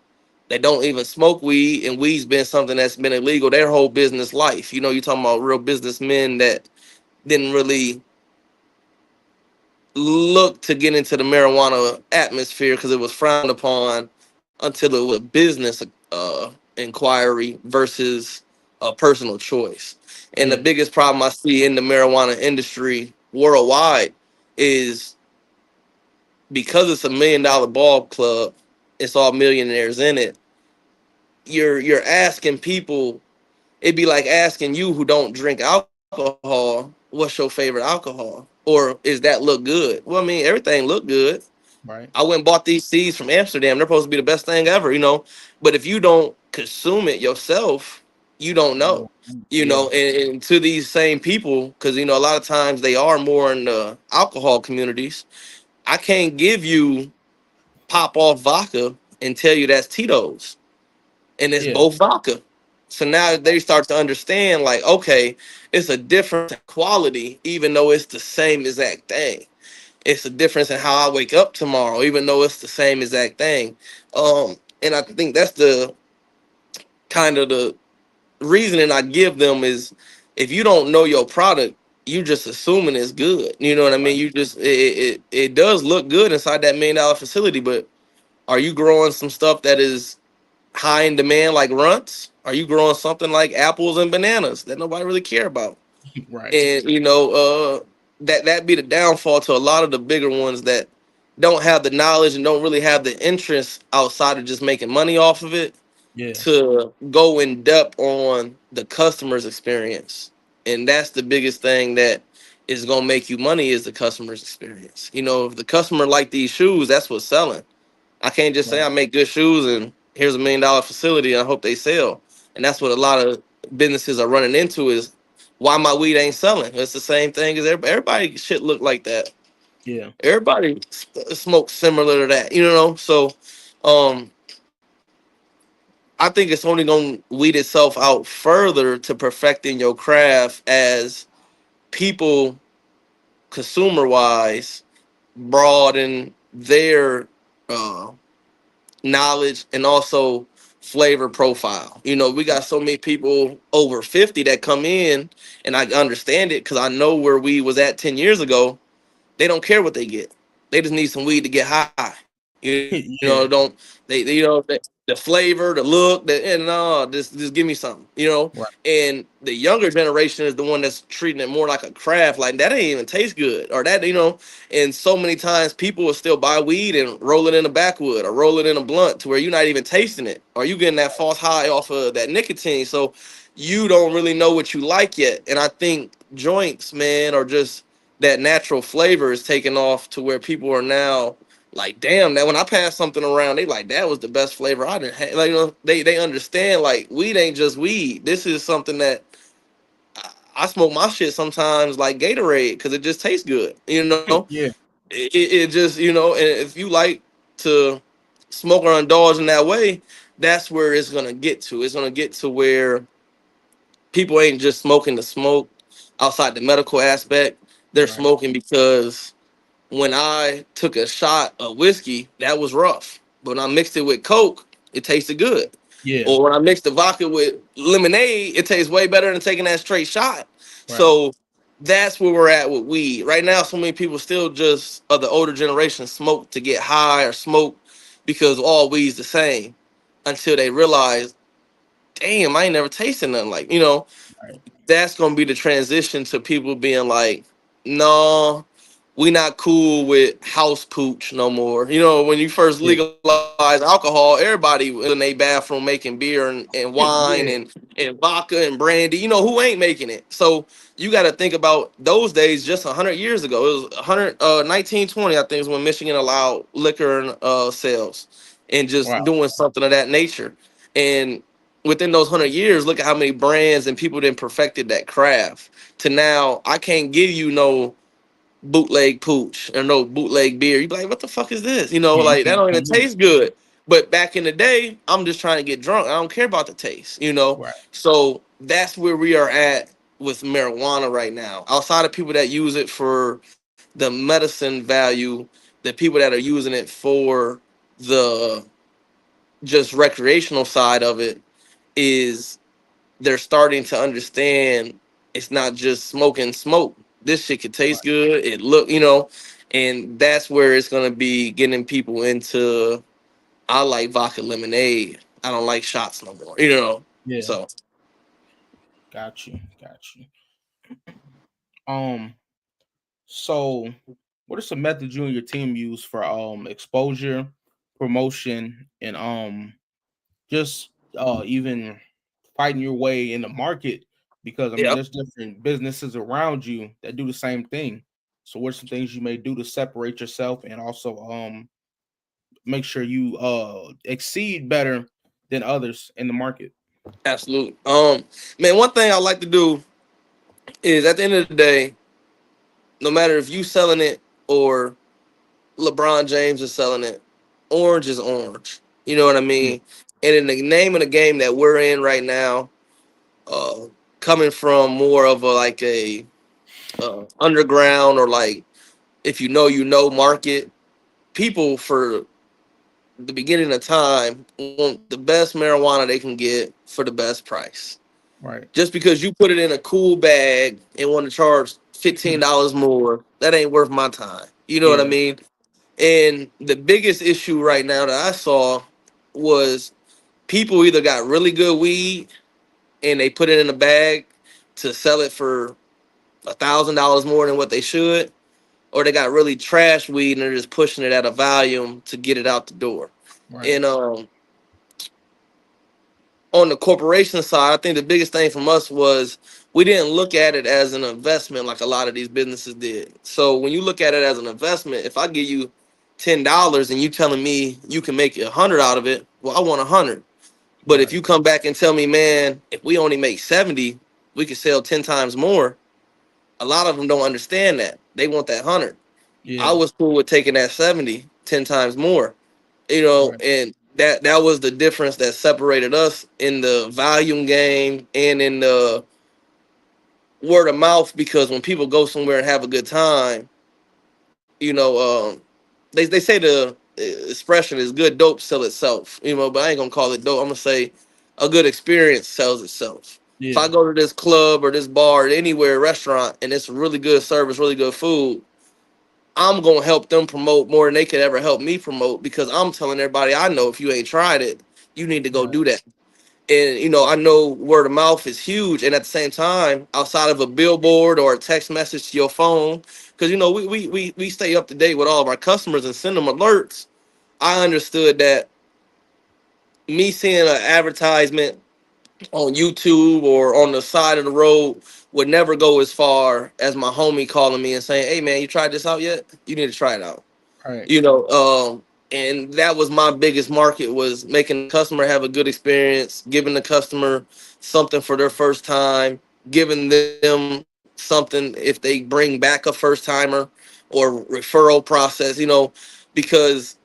that don't even smoke weed, and weed's been something that's been illegal their whole business life. You know, you're talking about real businessmen that didn't really look to get into the marijuana atmosphere because it was frowned upon until it was a business inquiry versus a personal choice. And the Yeah. biggest problem I see in the marijuana industry worldwide is because it's $1 million ball club, it's all millionaires in it. You're asking people, it'd be like asking you who don't drink alcohol, what's your favorite alcohol? Or is that look good? Well, I mean, everything look good. Right. I went and bought these seeds from Amsterdam. They're supposed to be the best thing ever, you know. But if you don't consume it yourself, you don't know. You Yeah. know, and to these same people, because you know, a lot of times they are more in the alcohol communities. I can't give you pop off vodka and tell you that's Tito's, and it's Yeah. both vodka. So now they start to understand, like, okay, it's a difference in quality, even though it's the same exact thing. It's a difference in how I wake up tomorrow, even though it's the same exact thing. And I think that's the kind of the reasoning I give them is if you don't know your product, you just assuming it's good. You know what I mean? You just it does look good inside that $1 million facility, but are you growing some stuff that is high in demand like runts? Are you growing something like apples and bananas that nobody really care about? Right. And you know, that be the downfall to a lot of the bigger ones that don't have the knowledge and don't really have the interest outside of just making money off of it Yeah. to go in depth on the customer's experience. And that's the biggest thing that is gonna make you money is the customer's experience. You know, if the customer like these shoes, that's what's selling. I can't just say Right. I make good shoes and here's $1 million facility and I hope they sell. And that's what a lot of businesses are running into is why my weed ain't selling. It's the same thing as everybody shit look like that. Yeah. Everybody smokes similar to that, you know? So um I think it's only gonna weed itself out further to perfecting your craft as people consumer wise broaden their uh knowledge and also flavor profile. You know, we got so many people over 50 that come in, and I understand it because I know where we was at 10 years ago. They don't care what they get. They just need some weed to get high. You know, don't Yeah. the flavor, the look, and no, just give me something. You know, Right. and the younger generation is the one that's treating it more like a craft. Like that ain't even taste good, or that you know. And so many times people will still buy weed and roll it in a backwood or roll it in a blunt to where you're not even tasting it, or you getting that false high off of that nicotine. So you don't really know what you like yet. And I think joints, man, or just that natural flavor is taking off to where people are now like, damn, that when I pass something around, they like that was the best flavor I didn't have. Like, you know, they understand like weed ain't just weed. This is something that I smoke my shit sometimes like Gatorade because it just tastes good. You know, Yeah. it just you know, and if you like to smoke or indulge in that way, that's where it's gonna get to. It's gonna get to where people ain't just smoking to smoke outside the medical aspect. They're Right. smoking because when I took a shot of whiskey, that was rough. But when I mixed it with Coke, it tasted good. Yeah. Or when I mixed the vodka with lemonade, it tastes way better than taking that straight shot. Right. So that's where we're at with weed. Right now, so many people still just of the older generation smoke to get high or smoke because all weed's the same until they realize, damn, I ain't never tasted nothing like, you know, Right. that's gonna be the transition to people being like, no, we not cool with house pooch no more. You know, when you first Yeah. legalized alcohol, everybody was in their bathroom making beer and wine Yeah. and vodka and brandy. You know, who ain't making it? So you got to think about those days just 100 years ago. It was 100, 1920, I think, is when Michigan allowed liquor and sales and just Wow. doing something of that nature. And within those 100 years, look at how many brands and people then perfected that craft. To now, I can't give you no bootleg pooch or no bootleg beer. You be like, what the fuck is this? You know, like that don't even taste good. But back in the day, I'm just trying to get drunk. I don't care about the taste, you know? Right. So that's where we are at with marijuana right now. Outside of people that use it for the medicine value, the people that are using it for the just recreational side of it is they're starting to understand it's not just smoking smoke. This shit could taste good. It look, and that's where it's gonna be getting people into. I like vodka lemonade. I don't like shots no more. Yeah, So got you, got you. Um, so what are some methods you and your team use for exposure, promotion, and just even fighting your way in the market? Because I mean, yeah, there's different businesses around you that do the same thing. So what are some things you may do to separate yourself and also make sure you exceed better than others in the market? absolutely. Man, one thing I like to do is at the end of the day, no matter if you selling it or LeBron James is selling it, orange is orange. You know what I Yeah, mean? And in the name of the game that we're in right now, uh, coming from more of a like a underground or like if market, people for the beginning of time want the best marijuana they can get for the best price. right. Just because you put it in a cool bag and want to charge $15 more, that ain't worth my time. You know what I Yeah, mean? And the biggest issue right now that I saw was people either got really good weed and they put it in a bag to sell it for $1,000 more than what they should, or they got really trash weed and they're just pushing it at a volume to get it out the door. right. And on the corporation side, I think the biggest thing from us was we didn't look at it as an investment like a lot of these businesses did. So when you look at it as an investment, if I give you $10 and you telling me you can make 100 out of it, well, I want 100. But if Right. you come back and tell me, man, if we only make 70, we could sell 10 times more. A lot of them don't understand that. They want that 100. I Yeah. was cool with taking that 70, 10 times more, Right. and that was the difference that separated us in the volume game and in the word of mouth, because when people go somewhere and have a good time, they say the expression is good dope sell itself, but I ain't gonna call it dope. I'm gonna say a good experience sells itself. If I Yeah. go to this club or this bar or anywhere, restaurant, and it's really good service, really good food, I'm gonna help them promote more than they could ever help me promote, because I'm telling everybody I know, if you ain't tried it, you need to go Right. do that. And I know word of mouth is huge, and at the same time, outside of a billboard or a text message to your phone, because we stay up to date with all of our customers and send them alerts. I understood that me seeing an advertisement on YouTube or on the side of the road would never go as far as my homie calling me and saying, "Hey man, you tried this out yet? You need to try it out." Right. you know and that was my biggest market, was making the customer have a good experience, giving the customer something for their first time, giving them something if they bring back a first timer, or referral process, because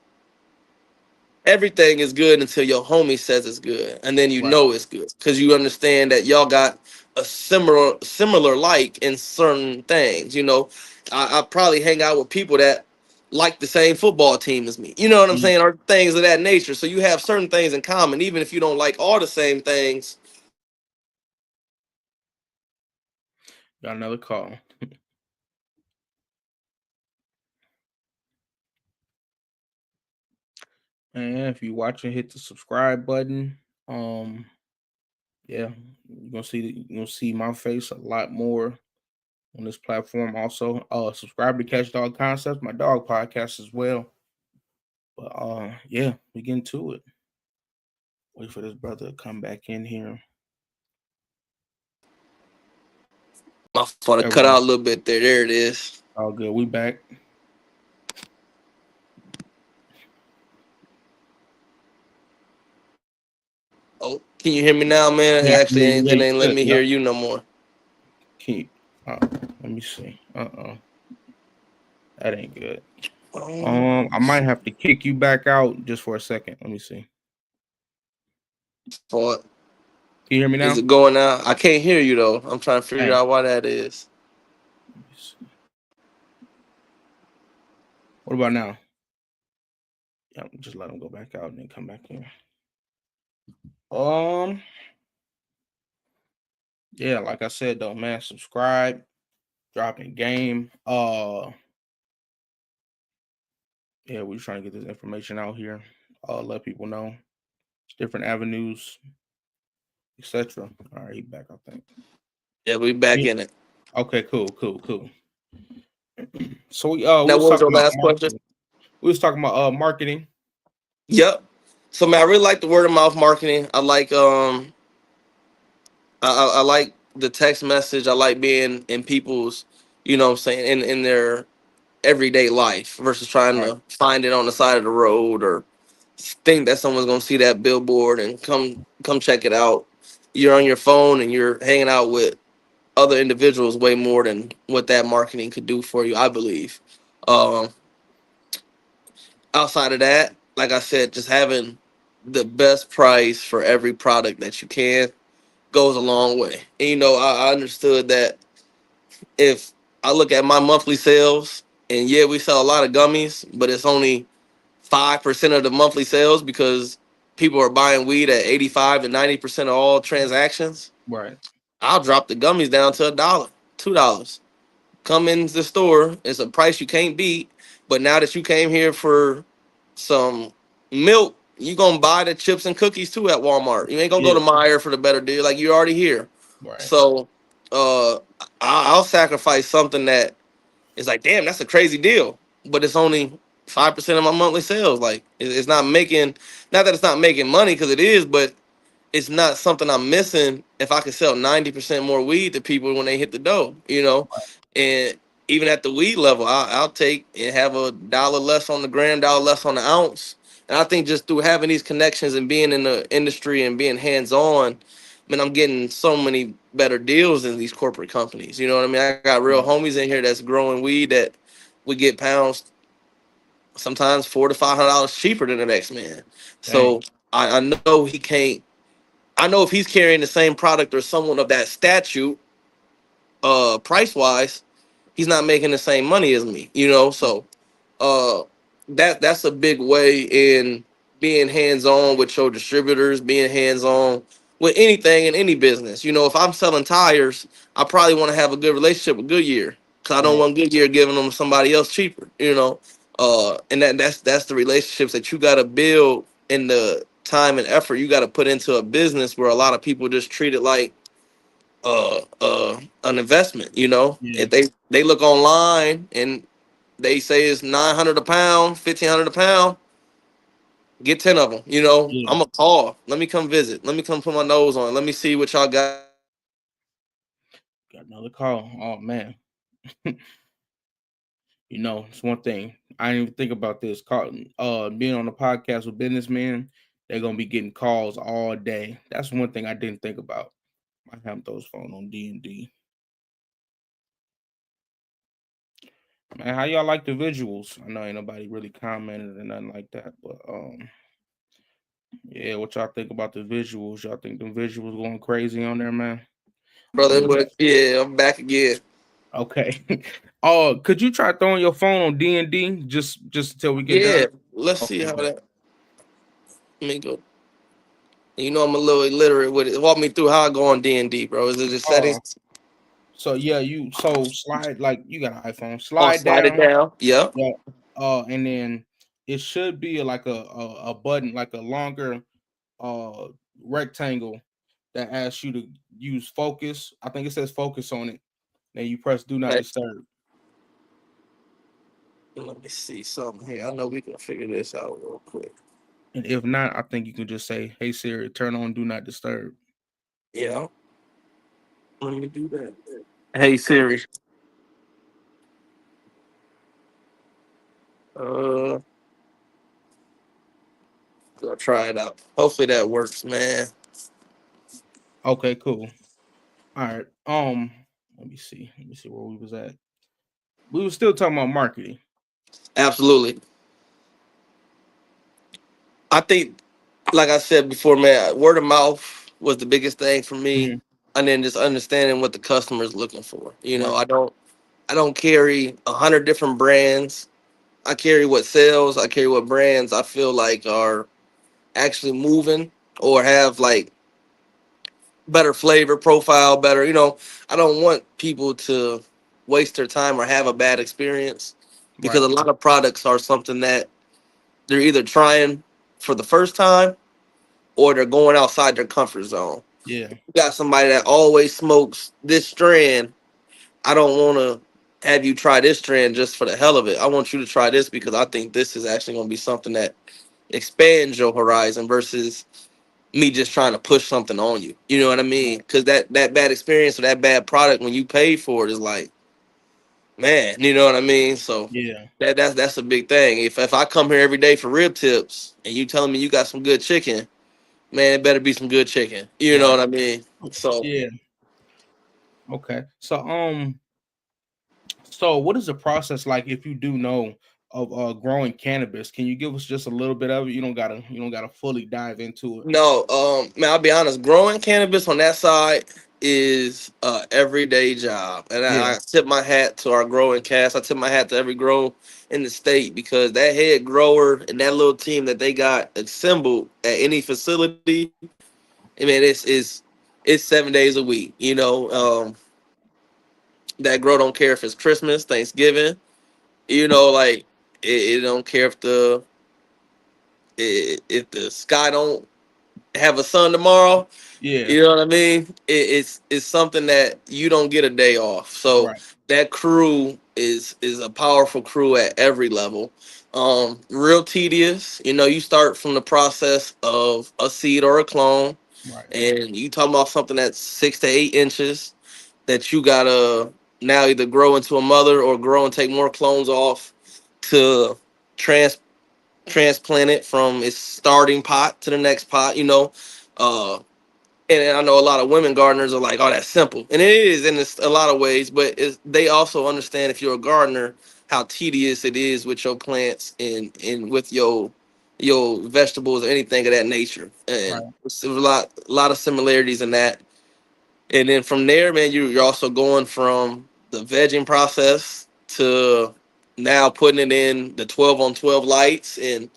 everything is good until your homie says it's good, and then Right. it's good because you understand that y'all got a similar like in certain things. I probably hang out with people that like the same football team as me. You know what I'm Yeah. saying, or things of that nature. So you have certain things in common, even if you don't like all the same things. Got another call. And if you watching, hit the subscribe button. Um, yeah, you're gonna see my face a lot more on this platform. Also, subscribe to Catch Dog Concepts, my dog podcast as well. But yeah, we get into it. Wait for this brother to come back in here. My fault, to There we cut go. out a little bit there. There it is. All good. We back. Oh, can you hear me now, man? Yeah, I can Actually, hear you. Yeah, it you ain't let good. me Yep. hear you no more. Can you, let me see. That ain't good. I might have to kick you back out just for a second. Let me see. Fault. Can you hear me Is now? it going out? I can't hear you though. I'm trying to figure Dang. out why that is. Let me see. What about now? Yeah, just let him go back out and then come back in. Um, yeah, like I said though, man, subscribe, dropping game. Yeah, we're trying to get this information out here. Let people know different avenues, etc. All right, he back, I think. Yeah, we back Yeah. in it. Okay, cool. So we Now, was what was talking your about last question? marketing. We was talking about marketing. Yep. So man, I really like the word of mouth marketing. I like I like the text message. I like being in people's, what I'm saying, in their everyday life versus trying Right, to find it on the side of the road or think that someone's gonna see that billboard and come check it out. You're on your phone and you're hanging out with other individuals way more than what that marketing could do for you, I believe. Um, Outside of that, like I said, just having the best price for every product that you can goes a long way. And I understood that if I look at my monthly sales, and yeah, we sell a lot of gummies, but it's only 5% of the monthly sales because people are buying weed at 85 to 90% of all transactions. right. I'll drop the gummies down to $1, $2. Come into the store, it's a price you can't beat. But now that you came here for some milk, you gonna buy the chips and cookies too at Walmart. You ain't gonna go Yeah, to Meijer for the better deal. Like, you're already here. right, So I'll sacrifice something that is like, damn, that's a crazy deal. But it's only 5% of my monthly sales. Like, it's not making, not that it's not making money, because it is, but it's not something I'm missing if I could sell 90% more weed to people when they hit the dough. And even at the weed level, I'll take and have $1 less on the gram, $1 less on the ounce. And I think just through having these connections and being in the industry and being hands on, man, I'm getting so many better deals than these corporate companies. You know what I mean? I got real right. homies in here that's growing weed that we get pounds sometimes $400 to $500 cheaper than the next man. Dang. So I know he can't. I know if he's carrying the same product or someone of that statute, price wise, he's not making the same money as me. So uh, that's a big way in being hands on with your distributors, being hands on with anything in any business. If I'm selling tires, I probably want to have a good relationship with Goodyear because I don't Right, want Goodyear giving them somebody else cheaper. And that's the relationships that you got to build in the time and effort you got to put into a business where a lot of people just treat it like an investment. yeah, If they look online and they say it's 900 a pound, 1,500 a pound, get 10 of them. yeah. I'm a call. Let me come visit. Let me come put my nose on. Let me see what y'all got. Got another call. Oh man. It's one thing. I didn't even think about this. Call being on the podcast with businessmen, they're gonna be getting calls all day. That's one thing I didn't think about. I have those phone on D&D. Man, how y'all like the visuals? I know ain't nobody really commented or nothing like that, but yeah, what y'all think about the visuals? Y'all think the visuals going crazy on there, man? Brother, Or but yeah, I'm back again. okay. Could you try throwing your phone on D&D just until we get Yeah, done? let's see Okay, how bet. that. Let me go. I'm a little illiterate with it. Walk me through how I go on D&D, bro. Is it the Uh, settings? so yeah, you slide like you got an iPhone. Oh, Slide slide it down. down. Yep. Yeah. And then it should be like a button, like a longer uh rectangle that asks you to use focus. I think it says focus on it. Then you press do not Okay. disturb. Let me see something here. I know we can figure this out real quick. And if not, I think you can just say, "Hey Siri, turn on do not disturb." Yeah. Let me do that. Hey Siri. Uh, I'll try it out. Hopefully that works, man. Okay, cool. All right. Let me see. Let me see where we was at. We were still talking about marketing. Absolutely. I think, like I said before, man, word of mouth was the biggest thing for me, Mhm. and then just understanding what the customer is looking for. Right. I don't carry 100 different brands. I carry what sells. I carry what brands I feel like are actually moving. or have like better flavor profile, better, I don't want people to waste their time or have a bad experience, because Right. a lot of products are something that they're either trying for the first time or they're going outside their comfort zone. Yeah. You got somebody that always smokes this strand. I don't want to have you try this strand just for the hell of it. I want you to try this because I think this is actually going to be something that expands your horizon versus me just trying to push something on you. You know what I mean? Right. Because that bad experience or that bad product when you pay for it is like, man, you know what I mean? So Yeah. that's a big thing. If I come here every day for rib tips and you telling me you got some good chicken, man, it better be some good chicken. You know Right. what I mean? So Yeah. Okay. So what is the process like if you do know of growing cannabis? Can you give us just a little bit of it? You don't gotta fully dive into it. no, man, I'll be honest. Growing cannabis on that side is a everyday job, and Yeah. I tip my hat to our growing cast. I tip my hat to every grow in the state because that head grower and that little team that they got assembled at any facility. I mean, it's 7 days a week. That grow don't care if it's Christmas, Thanksgiving. Like it don't care if the sky don't have a sun tomorrow. Yeah. You know what I mean? It's something that you don't get a day off. So Right. that crew is a powerful crew at every level. Real tedious. You start from the process of a seed or a clone, Right. and you talking about something that's 6 to 8 inches that you gotta now either grow into a mother or grow and take more clones off to trans transplant it from its starting pot to the next pot. Uh, and I know a lot of women gardeners are like, "Oh, that's simple," and it is in a lot of ways. But they also understand if you're a gardener how tedious it is with your plants and with your vegetables or anything of that nature. And Right. it's a lot of similarities in that. And then from there, man, you're also going from the vegging process to now putting it in the 12 on 12 lights and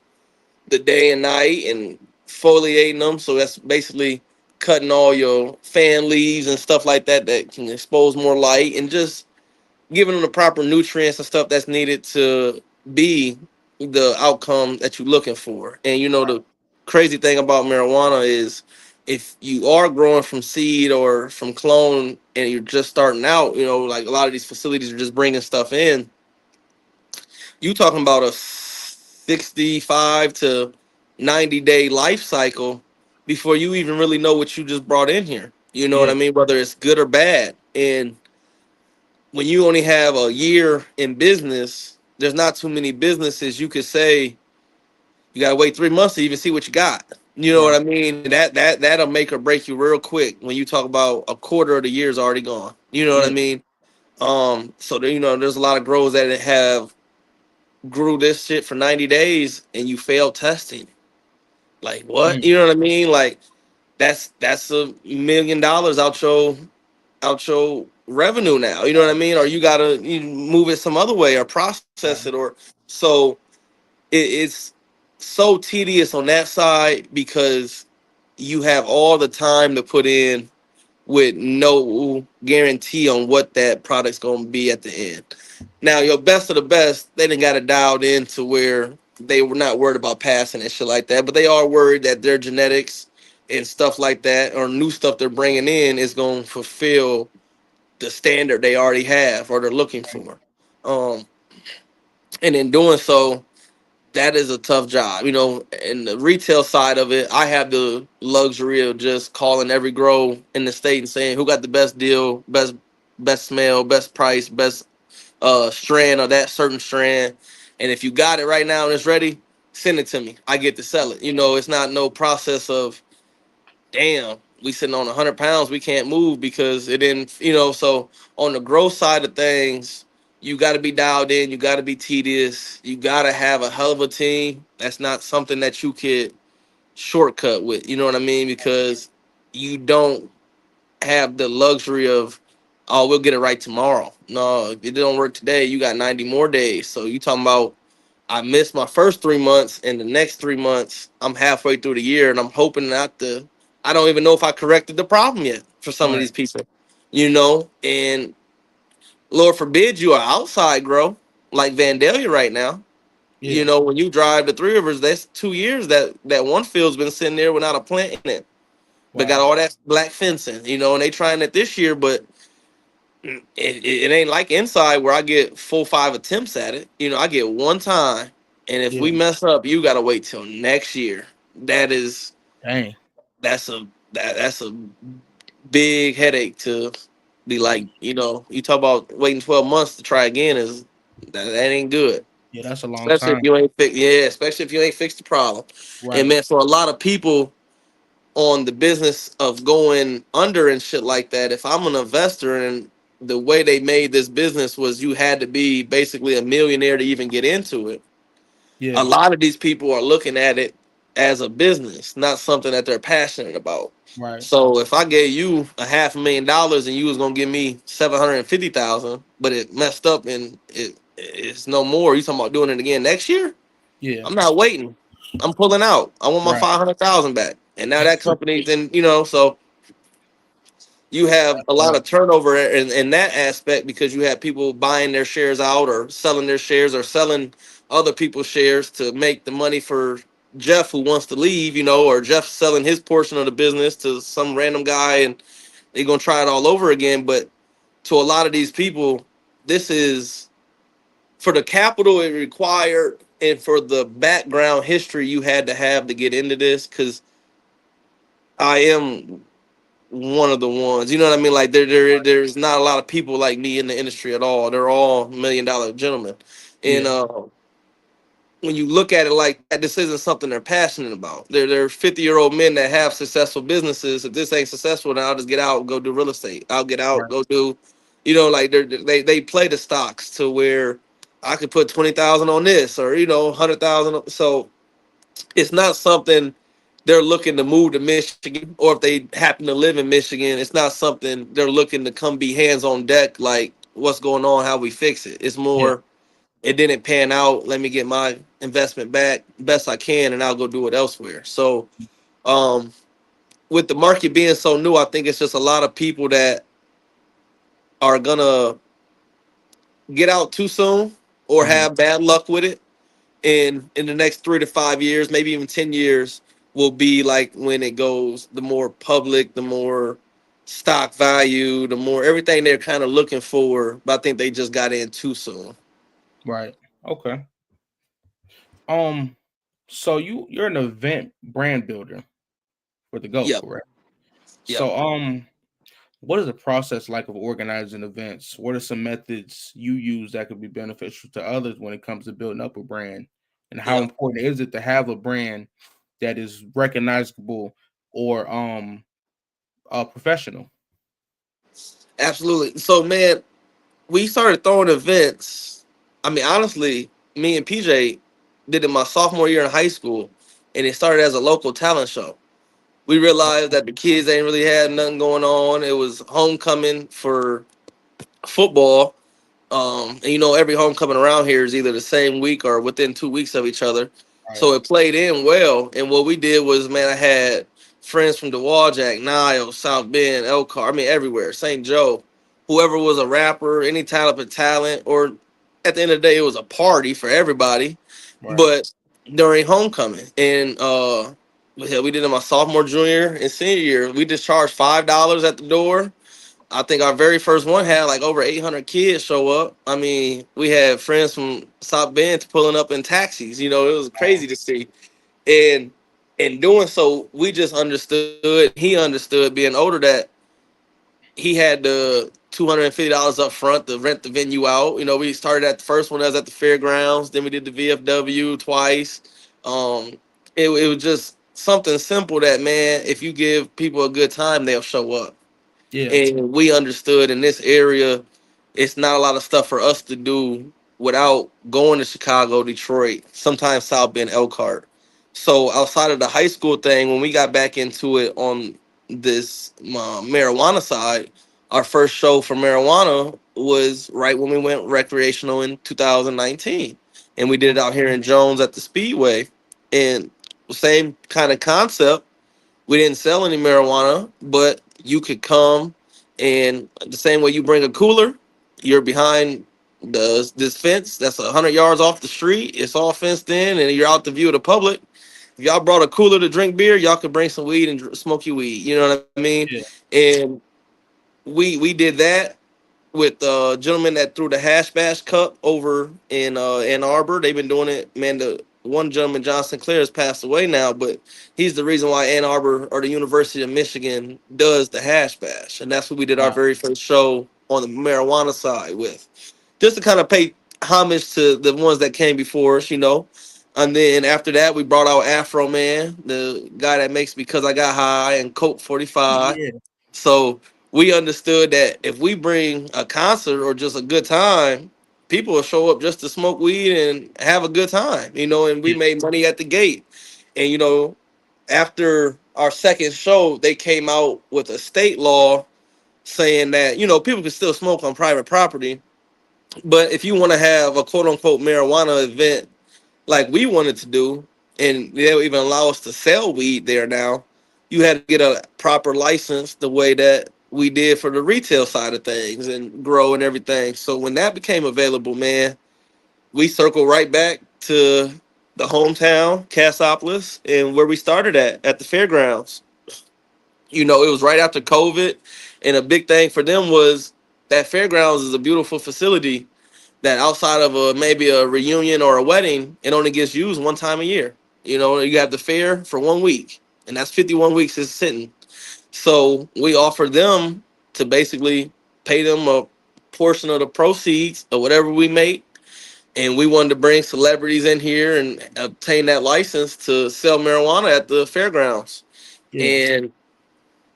the day and night and foliating them. So that's basically cutting all your fan leaves and stuff like that that can expose more light and just giving them the proper nutrients and stuff that's needed to be the outcome that you're looking for. And the crazy thing about marijuana is if you are growing from seed or from clone and you're just starting out, like a lot of these facilities are just bringing stuff in, you talking about a 65 to 90-day life cycle before you even really know what you just brought in here. You know what Yeah. I mean? Whether it's good or bad. And when you only have a year in business, there's not too many businesses you could say you gotta wait 3 months to even see what you got. You know what Right. I mean? That'll make or break you real quick when you talk about a quarter of the year's already gone. You know what I Yeah. mean? So there's a lot of growers that have grew this shit for 90 days and you failed testing. Like what? Mm. You know what I mean? Like that's $1 million out your revenue now. You know what I mean? Or you gotta move it some other way or process it, Right. or so it's so tedious on that side because you have all the time to put in with no guarantee on what that product's gonna be at the end. Now, your best of the best, they didn't got it dialed in to where they were not worried about passing and shit like that, but they are worried that their genetics and stuff like that or new stuff they're bringing in is going to fulfill the standard they already have or they're looking for. Um, and in doing so, that is a tough job. In the retail side of it, I have the luxury of just calling every grow in the state and saying who got the best deal, best smell, best price, best strand or that certain strand. And if you got it right now and it's ready, send it to me. I get to sell it. It's not no process of damn, we sitting on 100 pounds, we can't move because it didn't, so on the growth side of things, you got to be dialed in, you got to be tedious, you got to have a hell of a team. That's not something that you could shortcut with, you know what I mean? Because you don't have the luxury of, oh, we'll get it right tomorrow. No, if it don't work today, you got 90 more days. So you talking about I missed my first 3 months, and the next 3 months, I'm halfway through the year, and I'm hoping not to. I don't even know if I corrected the problem yet for some of Right. these people, you know. And Lord forbid you are outside grow like Vandalia right now. You Yeah. know, when you drive the Three Rivers, that's 2 years that one field's been sitting there without a plant in it, but got Wow. all that black fencing. You know, and they trying it this year, but it ain't like inside where I get 4 5 attempts at it. You know, I get one time, and if Yeah. we mess up, you gotta wait till next year. That is Dang. that's a big headache to be like. You know, you talk about waiting 12 months to try again is that ain't good. Yeah, that's a long Especially if time. you ain't fix, yeah, especially if you ain't fixed the problem. And Right. man, for a lot of people on the business of going under and shit like that, if I'm an investor and the way they made this business was you had to be basically a millionaire to even get into it. A Yeah. lot of these people are looking at it as a business, not something that they're passionate about. Right. So if I gave you $500,000 and you was gonna give me 750,000, but it messed up and it's no more, you talking about doing it again next year? Yeah. I'm not waiting. I'm pulling out. I want my Right. 500,000 back. And now that company's in, you know, so you have a lot Right. of turnover in that aspect because you have people buying their shares out or selling their shares or selling other people's shares to make the money for Jeff who wants to leave, you know, or Jeff selling his portion of the business to some random guy and they're gonna try it all over again. But to a lot of these people, this is for the capital it required and for the background history you had to have to get into this because I am one of the ones. You know what I mean? Like there's not a lot of people like me in the industry at all. They're all $1 million gentlemen. And Yeah. when you look at it like that, this isn't something they're passionate about. They're 50-year-old men that have successful businesses. If this ain't successful, then I'll just get out and go do real estate. I'll get out, Right. go do, you know, like they play the stocks to where I could put 20,000 on this or you know 100,000. So it's not something they're looking to move to Michigan, or if they happen to live in Michigan, it's not something they're looking to come be hands on deck. Like what's going on, how we fix it. It's Yeah. more it didn't pan out. Let me get my investment back best I can, and I'll go do it elsewhere. So, um, with the market being so new, I think it's just a lot of people that are gonna get out too soon or Mhm. have bad luck with it. And in the next 3 to 5 years, maybe even 10 years, will be like when it goes the more public, the more stock value, the more everything they're kind of looking for. But I think they just got in too soon. Right. Okay. Um. So you're an event brand builder for the Go, Yep. correct? Yep. So what is the process like of organizing events? What are some methods you use that could be beneficial to others when it comes to building up a brand? And how Yep. important is it to have a brand that is recognizable or professional? Absolutely. So, man, we started throwing events. I mean, honestly, me and PJ did it my sophomore year in high school, and it started as a local talent show. We realized that the kids ain't really had nothing going on. It was homecoming for football. And you know, every homecoming around here is either the same week or within 2 weeks of each other. Right. So it played in well. And what we did was, man, I had friends from DeWaljack, Niles, South Bend, Elkhart, I mean, everywhere, St. Joe, whoever was a rapper, any type of talent, or at the end of the day, it was a party for everybody. Right. But during homecoming, and hell, we did it my sophomore, junior, and senior year. We just charged $5 at the door. I think our very first one had like over 800 kids show up. I mean, we had friends from South Bend pulling up in taxis. You know, it was crazy to see. And in doing so, we just understood. He understood being older that he had the $250 up front to rent the venue out. You know, we started at the first one that was at the fairgrounds. Then we did the VFW twice. Um, it was just something simple that, man, if you give people a good time, they'll show up. Yeah. And we understood in this area it's not a lot of stuff for us to do without going to Chicago, Detroit, sometimes South Bend, Elkhart. So outside of the high school thing, when we got back into it on this marijuana side, our first show for marijuana was right when we went recreational in 2019. and we did it out here in Jones at the Speedway, and same kind of concept. We didn't sell any marijuana, but you could come, and the same way you bring a cooler, you're behind this fence that's 100 yards off the street. It's all fenced in, and you're out the view of the public. If y'all brought a cooler to drink beer, y'all could bring some weed and smoke your weed. You know what I mean? Yeah. And we did that with a gentleman that threw the Hash Bash Cup over in Ann Arbor. They've been doing it, man. The one gentleman, John Sinclair, has passed away now, but he's the reason why Ann Arbor or the University of Michigan does the Hash Bash, and that's what we did our Wow. very first show on the marijuana side with, just to kind of pay homage to the ones that came before us, you know. And then after that, we brought out Afro Man, the guy that makes Because I Got High and Coke 45. Yeah. So we understood that if we bring a concert or just a good time, people will show up just to smoke weed and have a good time, you know, and we Yeah. made money at the gate. And, you know, after our second show, they came out with a state law saying that, you know, people can still smoke on private property. But if you want to have a quote unquote marijuana event like we wanted to do, and they'll even allow us to sell weed there now, you had to get a proper license the way that we did for the retail side of things and grow and everything. So when that became available, man, we circled right back to the hometown, Cassopolis, and where we started at the fairgrounds. You know, it was right after COVID, and a big thing for them was that fairgrounds is a beautiful facility that outside of maybe a reunion or a wedding, it only gets used one time a year. You know, you have the fair for 1 week, and that's 51 weeks it's sitting. So we offered them to basically pay them a portion of the proceeds of whatever we make. And we wanted to bring celebrities in here and obtain that license to sell marijuana at the fairgrounds. Yeah. And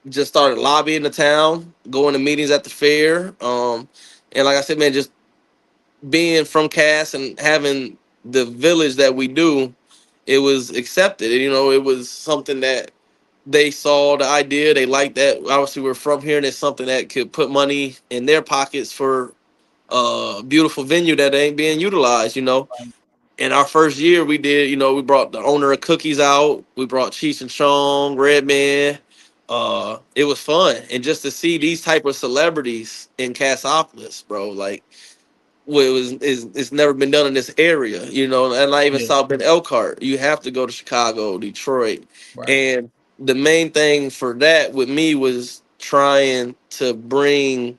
just started lobbying the town, going to meetings at the fair. And like I said, man, just being from Cass and having the village that we do, it was accepted. You know, it was something that they saw the idea. They liked that. Obviously, we're from here, and it's something that could put money in their pockets for a beautiful venue that ain't being utilized. You know, in our first year, we did. You know, we brought the owner of Cookies out. We brought Cheech and Chong, Redman. It was fun, and just to see these type of celebrities in Cassopolis, bro, like well, it's never been done in this area, you know, and I even Yeah. saw in Elkhart. You have to go to Chicago, Detroit. Right. And the main thing for that with me was trying to bring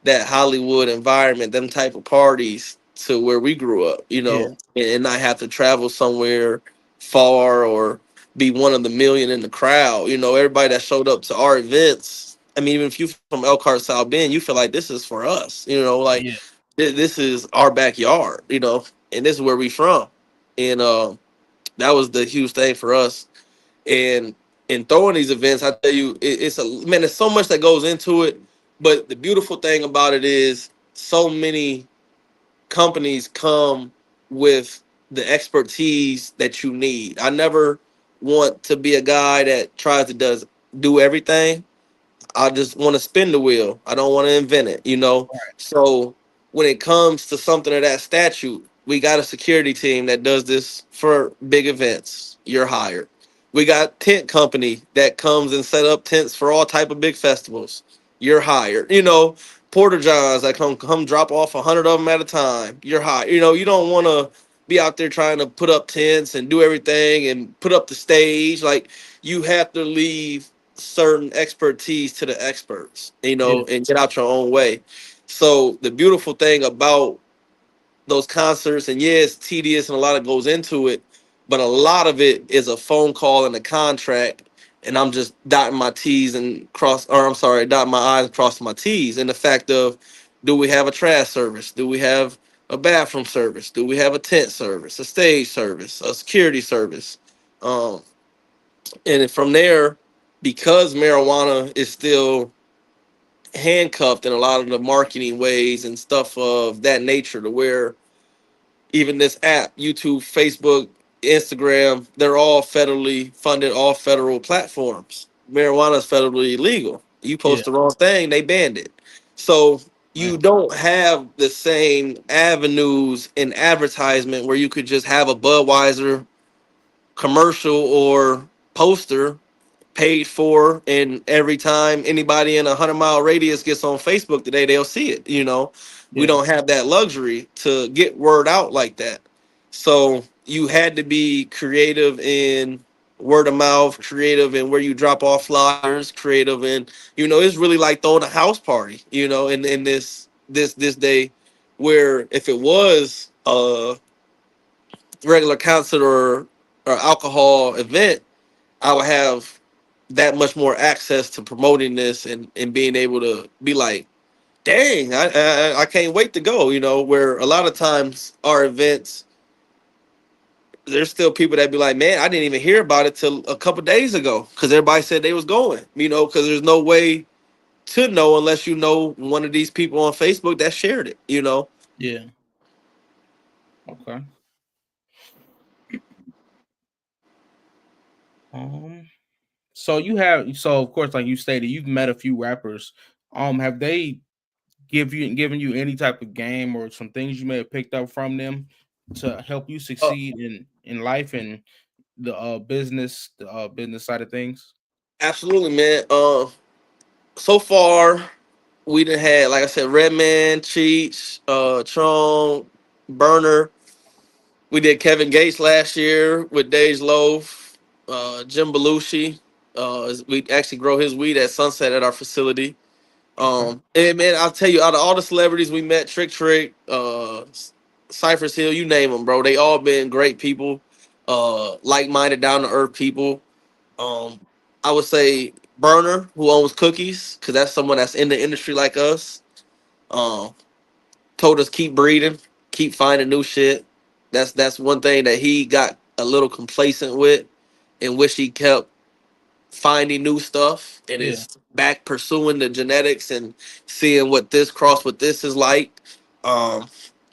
that Hollywood environment, them type of parties to where we grew up, you Yeah. know, and not have to travel somewhere far or be one of the million in the crowd. You know, everybody that showed up to our events. I mean, even if you from Elkhart, South Bend, you feel like this is for us, you know, like Yeah. this is our backyard, you know, and this is where we from. And that was the huge thing for us. And in throwing these events, I tell you, it's a man, there's so much that goes into it. But the beautiful thing about it is so many companies come with the expertise that you need. I never want to be a guy that tries to do everything. I just want to spin the wheel. I don't want to invent it, you know. So when it comes to something of that statute, we got a security team that does this for big events. You're hired. We got tent company that comes and set up tents for all type of big festivals. You're hired. You know, porter johns that come drop off 100 of them at a time. You're hired. You know, you don't want to be out there trying to put up tents and do everything and put up the stage. Like you have to leave certain expertise to the experts, you Yeah. know, and get out your own way. So the beautiful thing about those concerts, and yeah, it's tedious and a lot of goes into it, but a lot of it is a phone call and a contract, and I'm just dotting my T's and dotting my I's and crossing my T's. And the fact of, do we have a trash service? Do we have a bathroom service? Do we have a tent service, a stage service, a security service? Um, and from there, because marijuana is still handcuffed in a lot of the marketing ways and stuff of that nature, to where even this app, YouTube, Facebook, Instagram, they're all federally funded, all federal platforms. Marijuana is federally illegal. You Yeah. post the wrong thing, they banned it. So you don't have the same avenues in advertisement where you could just have a Budweiser commercial or poster paid for, and every time anybody in a 100-mile radius gets on Facebook today, they'll see it. We Yeah. don't have that luxury to get word out like that. So you had to be creative in word of mouth, creative in where you drop off flyers, creative in, it's really like throwing a house party, in this day, where if it was a regular concert or alcohol event, I would have that much more access to promoting this, and being able to be like, dang, I can't wait to go. Where a lot of times our events, there's still people that be like, man, I didn't even hear about it till a couple days ago because everybody said they was going. Because there's no way to know unless you know one of these people on Facebook that shared it. Yeah. Okay. Um. So of course, like you stated, you've met a few rappers. Have they given you any type of game or some things you may have picked up from them to help you Uh, succeed in life and the business side of things? Absolutely, man. So far we done had, like I said, Redman, Cheech, Tron, Burner. We did Kevin Gates last year with Dej Loaf, Jim Belushi. We actually grow his weed at Sunset at our facility. Okay. And man, I'll tell you, out of all the celebrities we met, Trick, Cypress Hill, you name them, bro. They all been great people, like-minded, down-to-earth people. Um, I would say Burner, who owns Cookies, because that's someone that's in the industry like us. Um, Told us keep breeding, keep finding new shit. That's one thing that he got a little complacent with, and wish he kept finding new stuff and Yeah. is back pursuing the genetics and seeing what this cross with this is like. Um,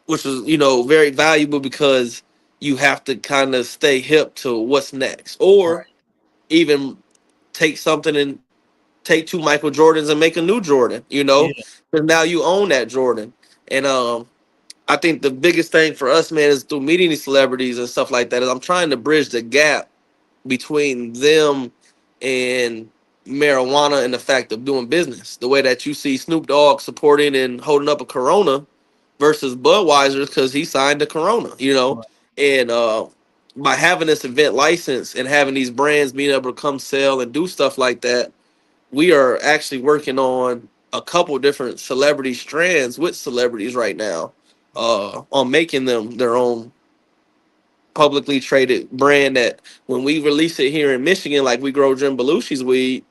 which is, very valuable because you have to kind of stay hip to what's next, or Right. even take something and take two Michael Jordans and make a new Jordan, Yeah. because now you own that Jordan. And I think the biggest thing for us, man, is through meeting these celebrities and stuff like that, is I'm trying to bridge the gap between them and marijuana and the fact of doing business. The way that you see Snoop Dogg supporting and holding up a Corona versus Budweiser because he signed a Corona, Right. and by having this event license and having these brands being able to come sell and do stuff like that, we are actually working on a couple different celebrity strands with celebrities right now, on making them their own publicly traded brand, that when we release it here in Michigan, like we grow Jim Belushi's weed,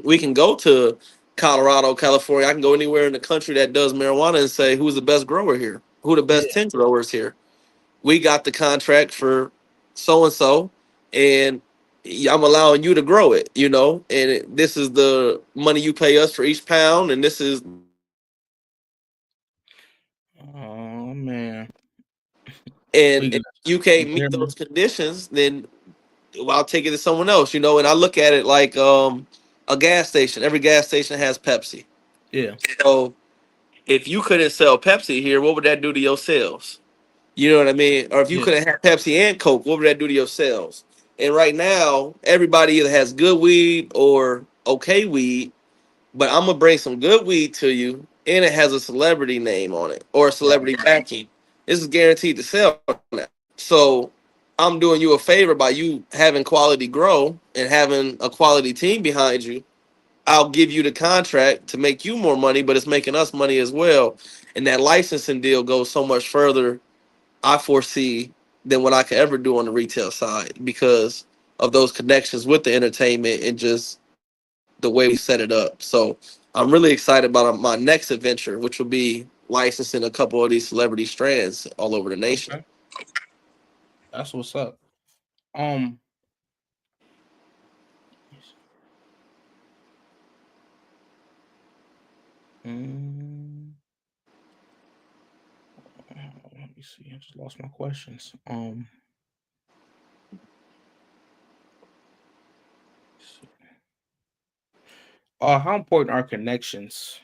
we can go to Colorado, California. I can go anywhere in the country that does marijuana and say, who's the best grower here? Who the best Yeah. 10 growers here? We got the contract for so and so, and I'm allowing you to grow it, and this is the money you pay us for each pound, and this is the conditions that we can grow it. Oh man. And We if got you you can't can hear meet me? those conditions, then I'll take it to someone else, and I look at it like a gas station. Every gas station has Pepsi. Yeah. So if you couldn't sell Pepsi here, what would that do to your sales? You know what I mean? Or if you Yeah. couldn't have Pepsi and Coke, what would that do to your sales? And right now, everybody either has good weed or okay weed, but I'm gonna bring some good weed to you, and it has a celebrity name on it or a Right. celebrity backing. This is guaranteed to sell now. So I'm doing you a favor by you having quality grow and having a quality team behind you. I'll give you the contract to make you more money, but it's making us money as well. And that licensing deal goes so much further, I foresee, than what I could ever do on the retail side because of those connections with the entertainment and just the way we set it up. So I'm really excited about my next adventure, which will be licensing a couple of these celebrity strands all over the nation. Okay. That's what's up. Um. mm, Let me see. I just lost my questions. Let's see. How important are connections?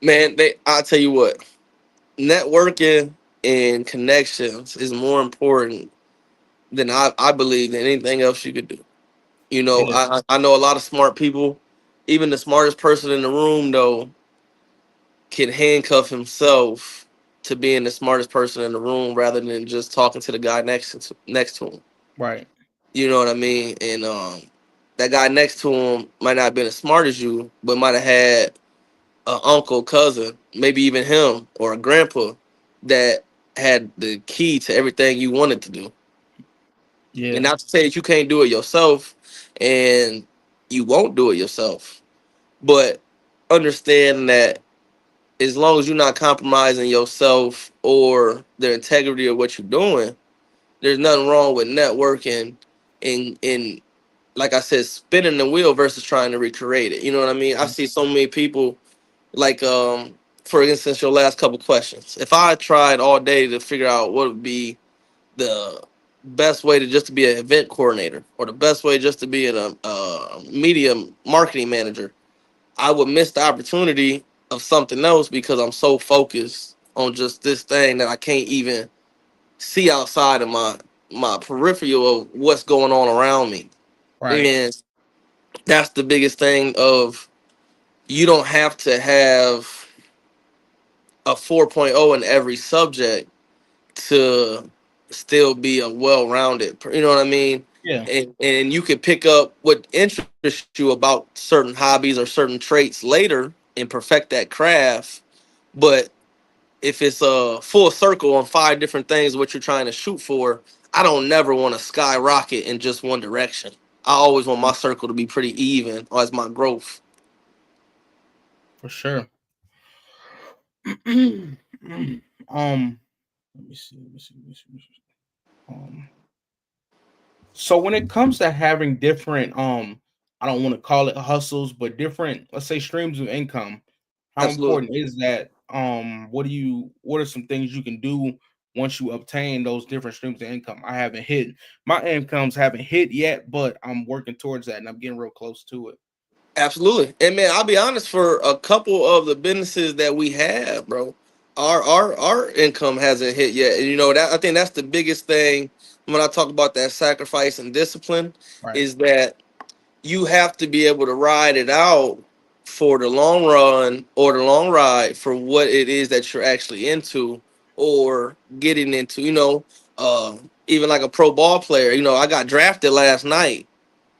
Man, I'll tell you what, networking and connections is more important than I believe than anything else you could do. You know, Yeah, I know a lot of smart people. Even the smartest person in the room, though, can handcuff himself to being the smartest person in the room rather than just talking to the guy next to him. right. You know what I mean? And that guy next to him might not have been as smart as you, but might have had an uncle, cousin, maybe even him or a grandpa that had the key to everything you wanted to do. And Yeah, not to say that you can't do it yourself and you won't do it yourself, but understand that as long as you're not compromising yourself or the integrity of what you're doing, there's nothing wrong with networking and like I said, spinning the wheel versus trying to recreate it. You know what I mean? I see so many people like for instance, your last couple questions. If I tried all day to figure out what would be the best way to just to be an event coordinator or the best way just to be a media marketing manager, I would miss the opportunity of something else because I'm so focused on just this thing that I can't even see outside of my peripheral of what's going on around me. right. And that's the biggest thing of you don't have to have a 4.0 in every subject to still be a well-rounded you know what I mean, Yeah, and you can pick up what interests you about certain hobbies or certain traits later and perfect that craft. But if it's a full circle on five different things what you're trying to shoot for, I don't never want to skyrocket in just one direction. I always want my circle to be pretty even as my growth. for sure. um, let me see. Let me see. Let me see. Let me see. So when it comes to having different, I don't want to call it hustles, but different, let's say streams of income, how Absolutely. important is that? What are some things you can do once you obtain those different streams of income? I haven't hit my incomes haven't hit yet, but I'm working towards that and I'm getting real close to it. Absolutely. And man, I'll be honest, for a couple of the businesses that we have, bro, our income hasn't hit yet. And you know that I think that's the biggest thing when I talk about that sacrifice and discipline Right, is that you have to be able to ride it out for the long run or the long ride for what it is that you're actually into or getting into, even like a pro ball player. I got drafted last night,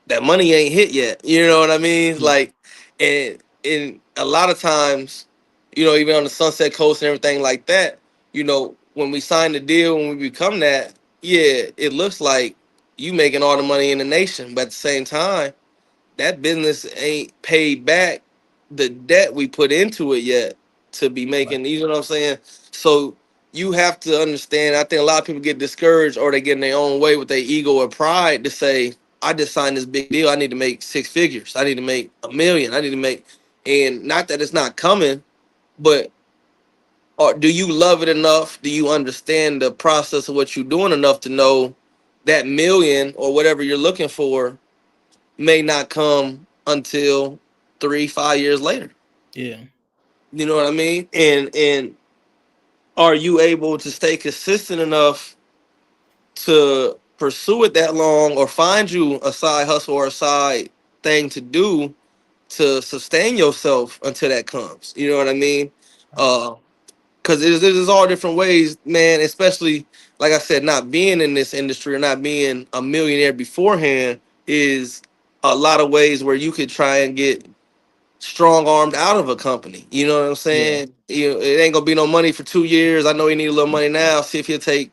that money ain't hit yet. You know what I mean? yeah, Like, and a lot of times, even on the Sunset Coast and everything like that, when we sign the deal, when we become that, yeah, it looks like you making all the money in the nation, but at the same time, that business ain't paid back the debt we put into it yet to be right, making. You know what I'm saying? So you have to understand. I think a lot of people get discouraged or they get in their own way with their ego or pride to say, "I just signed this big deal. I need to make six figures. I need to make 1 million. I need to make." And not that it's not coming, but or do you love it enough? Do you understand the process of what you're doing enough to know that million or whatever you're looking for may not come until 3 5 years later? yeah, You know what I mean? And are you able to stay consistent enough to pursue it that long, or find you a side hustle or a side thing to do to sustain yourself until that comes? You know what I mean? right, Because there's all different ways, man. Especially like I said, not being in this industry or not being a millionaire beforehand is a lot of ways where you could try and get strong armed out of a company. You know what I'm yeah, saying? It ain't gonna be no money for 2 years. I know he need a little money now. See if he'll take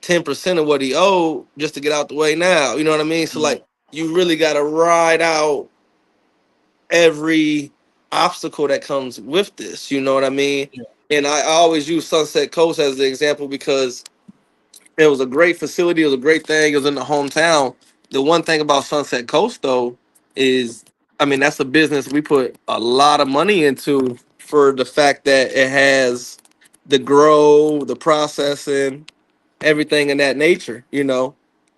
10% of what he owed just to get out the way now. You know what I mean? So yeah, like you really gotta ride out every obstacle that comes with this. You know what I mean? yeah, And I always use Sunset Coast as the example because it was a great facility. It was a great thing. It was in the hometown. The one thing about Sunset Coast, though, is I mean, that's a business we put a lot of money into for the fact that it has the grow, the processing, everything in that nature.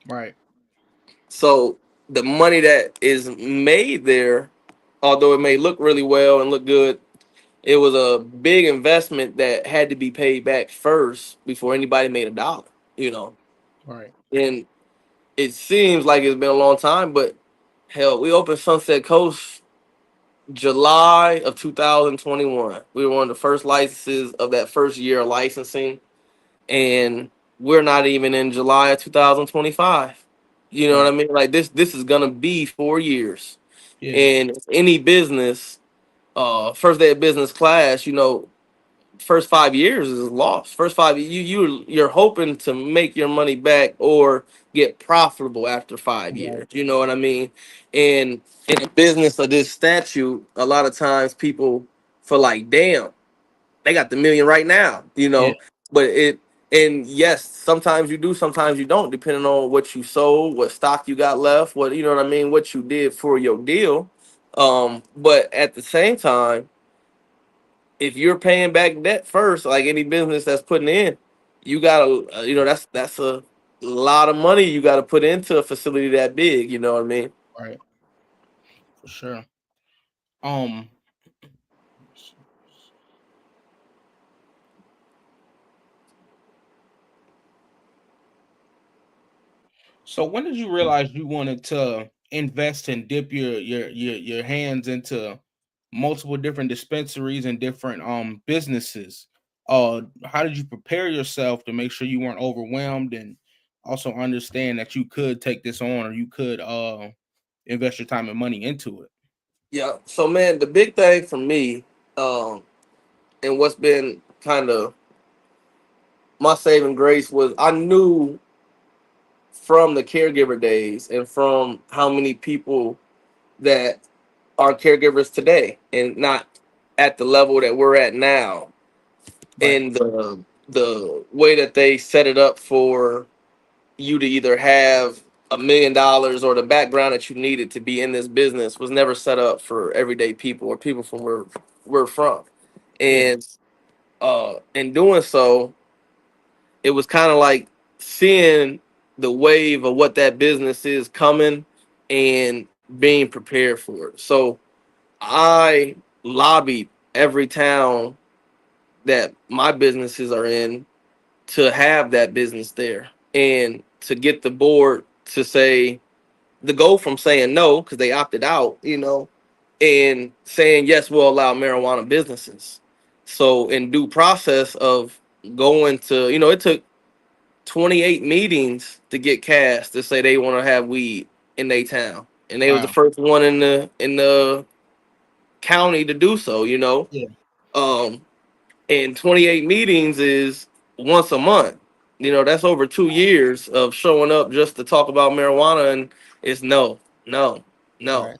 right, So the money that is made there, although it may look really well and look good, it was a big investment that had to be paid back first before anybody made a dollar, you know. Right. And it seems like it's been a long time, but hell, we opened Sunset Coast July of 2021. We were one of the first licenses of that first year of licensing, and we're not even in July of 2025. You know what Right. I mean? Like this is gonna be 4 years. Yeah. And any business, first day of business class, you know, first 5 years is lost. First five, you're hoping to make your money back or get profitable after five Right. years. You know what I mean? And in a business of this statute, a lot of times people feel like, damn, they got the million right now. You Yeah. know, but it. And yes, sometimes you do, sometimes you don't, depending on what you sold, what stock you got left, what you know what I mean, what you did for your deal. But at the same time, if you're paying back debt first, like any business that's putting in, you gotta, you know, that's a lot of money you got to put into a facility that big. You know what I mean? Right. For sure. Um. So when did you realize you wanted to invest and dip your hands into multiple different dispensaries and different businesses? How did you prepare yourself to make sure you weren't overwhelmed and also understand that you could take this on or you could invest your time and money into it? Yeah. So man, the big thing for me, um, and what's been kind of my saving grace was I knew from the caregiver days and from how many people that are caregivers today and not at the level that we're at now, Right. and the way that they set it up for you to either have $1 million or the background that you needed to be in this business was never set up for everyday people or people from where we're from. Yeah. And in doing so, it was kind of like seeing the wave of what that business is coming and being prepared for it. So I lobbied every town that my businesses are in to have that business there and to get the board to say the go from saying no because they opted out, you know, and saying yes, we'll allow marijuana businesses. So in due process of going to, you know, it took 28 meetings to get cast to say they want to have weed in their town, and they was the Wow. first one in the county to do so, you know. Yeah. um and 28 meetings is once a month. You know, that's over 2 years of showing up just to talk about marijuana, and it's no, no, no Right.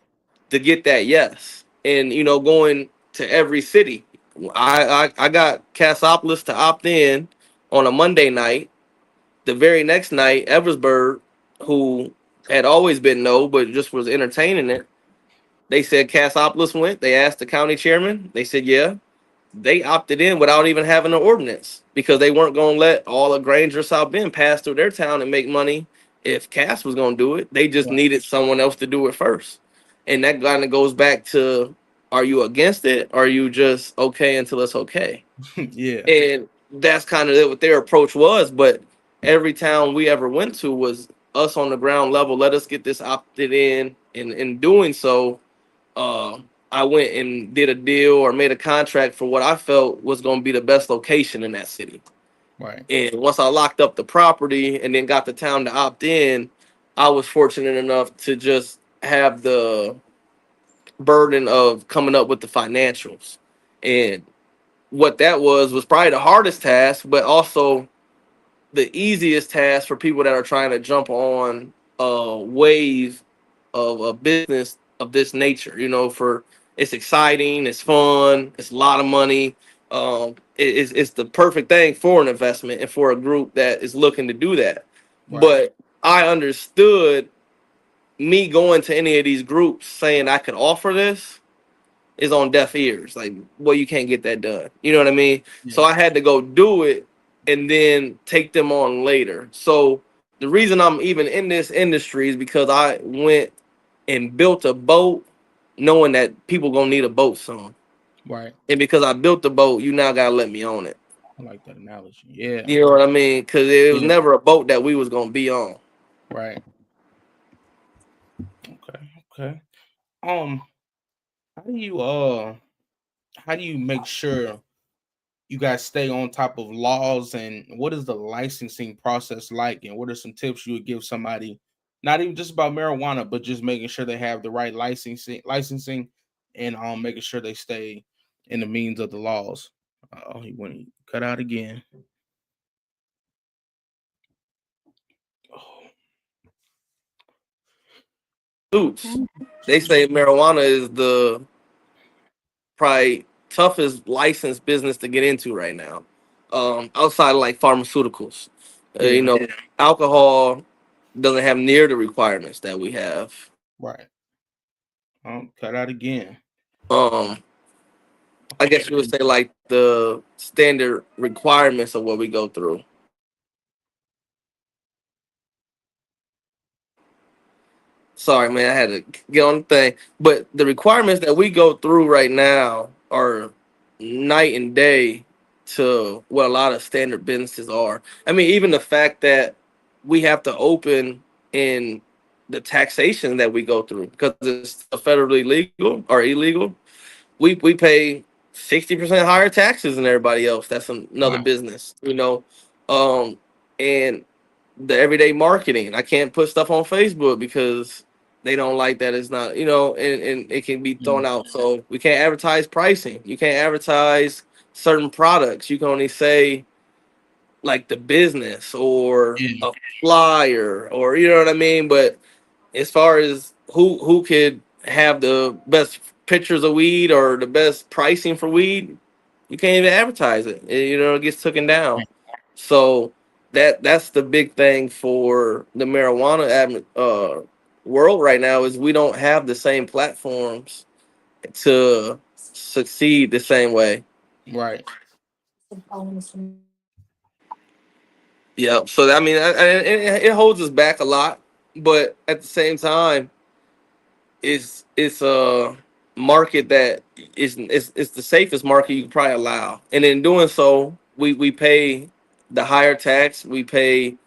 to get that yes. And you know, going to every city. I got Cassopolis to opt in on a Monday night. The very next night, Eversberg, who had always been no, but just was entertaining it, they said Cassopolis went. They asked the county chairman. They said, yeah, they opted in without even having an ordinance because they weren't going to let all of Granger South Bend pass through their town and make money if Cass was going to do it. They just Right. needed someone else to do it first. And that kind of goes back to, are you against it? Or are you just okay until it's okay? Yeah. And that's kind of what their approach was. But every town we ever went to was us on the ground level. Let us get this opted in. And in doing so, I went and did a deal or made a contract for what I felt was going to be the best location in that city. Right. And once I locked up the property and then got the town to opt in, I was fortunate enough to just have the burden of coming up with the financials. And what that was probably the hardest task, but also the easiest task for people that are trying to jump on a wave of a business of this nature. You know, for it's exciting, it's fun, it's a lot of money. It's the perfect thing for an investment and for a group that is looking to do that. Right. But I understood me going to any of these groups saying I could offer this is on deaf ears. Like, well, you can't get that done. You know what I mean? So Yeah. I had to go do it and then take them on later. So the reason I'm even in this industry is because I went and built a boat knowing that people gonna need a boat soon. Right. and because I built the boat, you now gotta let me own it. I like that analogy. Yeah. You know what I mean? Because it was Yeah. never a boat that we was gonna be on. Right. Okay. Okay. Um, how do you make sure you guys stay on top of laws, and what is the licensing process like, and what are some tips you would give somebody, not even just about marijuana, but just making sure they have the right licensing and making sure they stay in the means of the laws. Oh, he went cut out again. Oh. Suits. They say marijuana is the probably toughest licensed business to get into right now. Outside of like pharmaceuticals, you Yeah. know, alcohol doesn't have near the requirements that we have. Right. Cut out again. Um, I guess you would say like the standard requirements of what we go through. Sorry, man, I had to get on the thing. But the requirements that we go through right now are night and day to what a lot of standard businesses are. I mean, even the fact that we have to open in the taxation that we go through because it's federally legal or illegal. We pay 60% higher taxes than everybody else. That's another Wow. business, you know. And the everyday marketing. I can't put stuff on Facebook because they don't like that it's not, and it can be thrown Mm. out. So we can't advertise pricing. You can't advertise certain products. You can only say like the business or Yeah. a flyer or you know what I mean. But as far as who could have the best pictures of weed or the best pricing for weed, you can't even advertise it. It gets taken down. So that's the big thing for the marijuana world right now is we don't have the same platforms to succeed the same way. Right. Yeah. So I mean, it holds us back a lot, but at the same time, it's a market that is the safest market you can probably allow, and in doing so, we pay the higher tax. We pay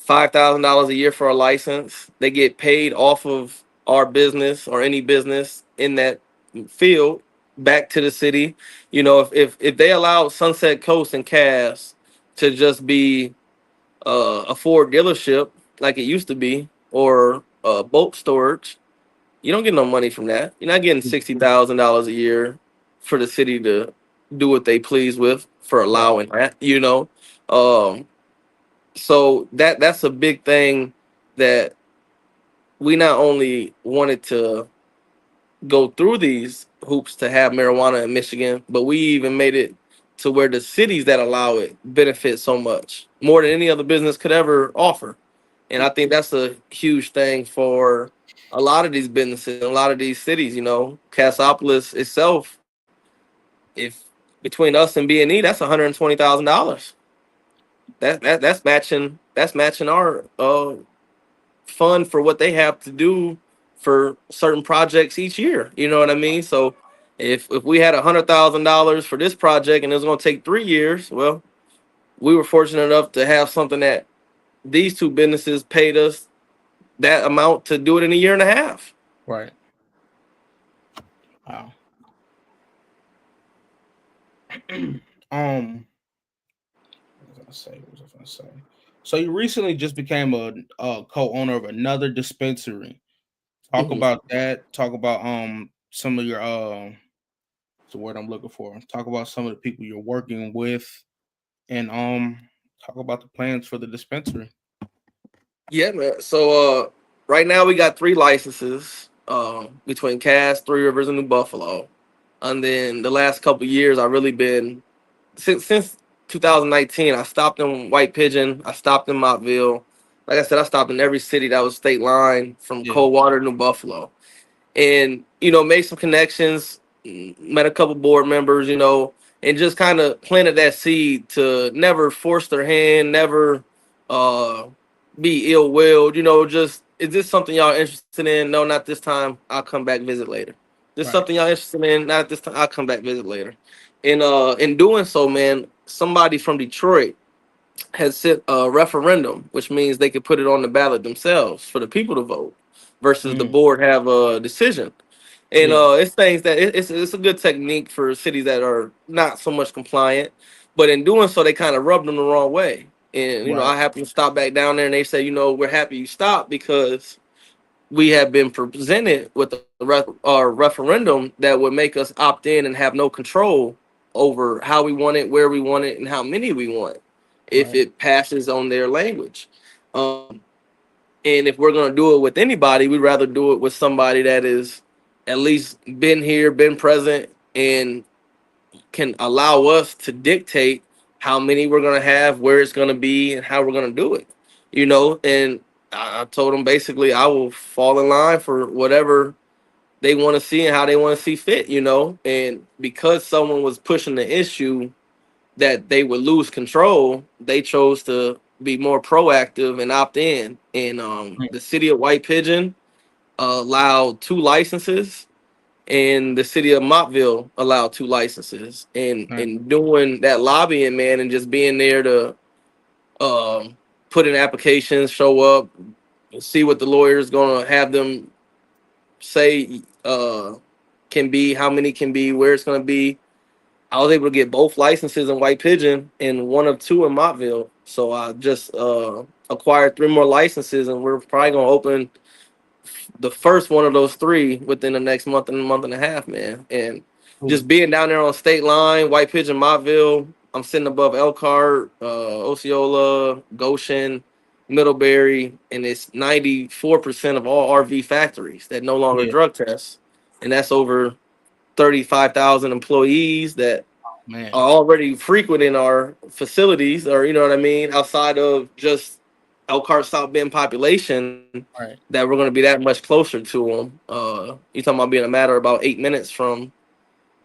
$5,000 a year for a license. They get paid off of our business or any business in that field back to the city. If they allow Sunset Coast and Cass to just be a Ford dealership like it used to be or boat storage, you don't get no money from that. You're not getting $60,000 a year for the city to do what they please with for Right. allowing that. Um, so that's a big thing that we not only wanted to go through these hoops to have marijuana in Michigan, but we even made it to where the cities that allow it benefit so much more than any other business could ever offer. And I think that's a huge thing for a lot of these businesses, a lot of these cities. Cassopolis itself, if between us and B&E, that's $120,000. That's matching our fund for what they have to do for certain projects each year. You know what I mean? So if we had $100,000 for this project and it was going to take 3 years, well, we were fortunate enough to have something that these two businesses paid us that amount to do it in a year and a half. Right. Wow. um what was I gonna say? What was I gonna say? So you recently just became a co-owner of another dispensary. Talk Mhm. about that. Talk about some of your what's the word I'm looking for. Talk about some of the people you're working with, and talk about the plans for the dispensary. Yeah, man. So right now we got 3 licenses between Cass, Three Rivers, and New Buffalo. And then the last couple years, I've really been since 2019. I stopped in White Pigeon. I stopped in Montville. Like I said, I stopped in every city that was state line from Yeah. Coldwater to New Buffalo, and made some connections, met a couple board members, and just kind of planted that seed to never force their hand, never uh, be ill willed. Just is this something y'all interested in? No, not this time. I'll come back visit later. This Right. something y'all interested in? Not at this time. I'll come back visit later. In doing so, man, somebody from Detroit has sent a referendum, which means they could put it on the ballot themselves for the people to vote, versus the Mm, board have a decision. And yeah. it's things that it's a good technique for cities that are not so much compliant, but in doing so, they kind of rub them the wrong way. And Right. I happen to stop back down there, and they say, we're happy you stopped because we have been presented with a referendum that would make us opt in and have no control over how we want it, where we want it, and how many we want if Right. it passes on their language. And if we're going to do it with anybody, we'd rather do it with somebody that is at least been here, been present, and can allow us to dictate how many we're going to have, where it's going to be, and how we're going to do it. And I told them basically I will fall in line for whatever they want to see and how they want to see fit. And because someone was pushing the issue that they would lose control, they chose to be more proactive and opt in. And Mm, the city of White Pigeon allowed 2 licenses, and the city of Montville allowed 2 licenses. And right. in doing that lobbying, man, and just being there to put in applications, show up, see what the lawyer's going to have them say can be, how many can be, where it's going to be. I was able to get both licenses in White Pigeon and one of 2 in Montville. So I just acquired 3 more licenses, and we're probably going to open the first one of those 3 within the next month and a month and a half, man. And Cool. just being down there on state line, White Pigeon, Montville, I'm sitting above Elkhart, Osceola, Goshen, Middlebury, and it's 94% of all RV factories that no longer Yeah. drug test. And that's over 35,000 employees that Man. are already frequenting our facilities, or what I mean, outside of just Elkhart South Bend population, Right. that we're going to be that much closer to them. You talking about being a matter of about 8 minutes from,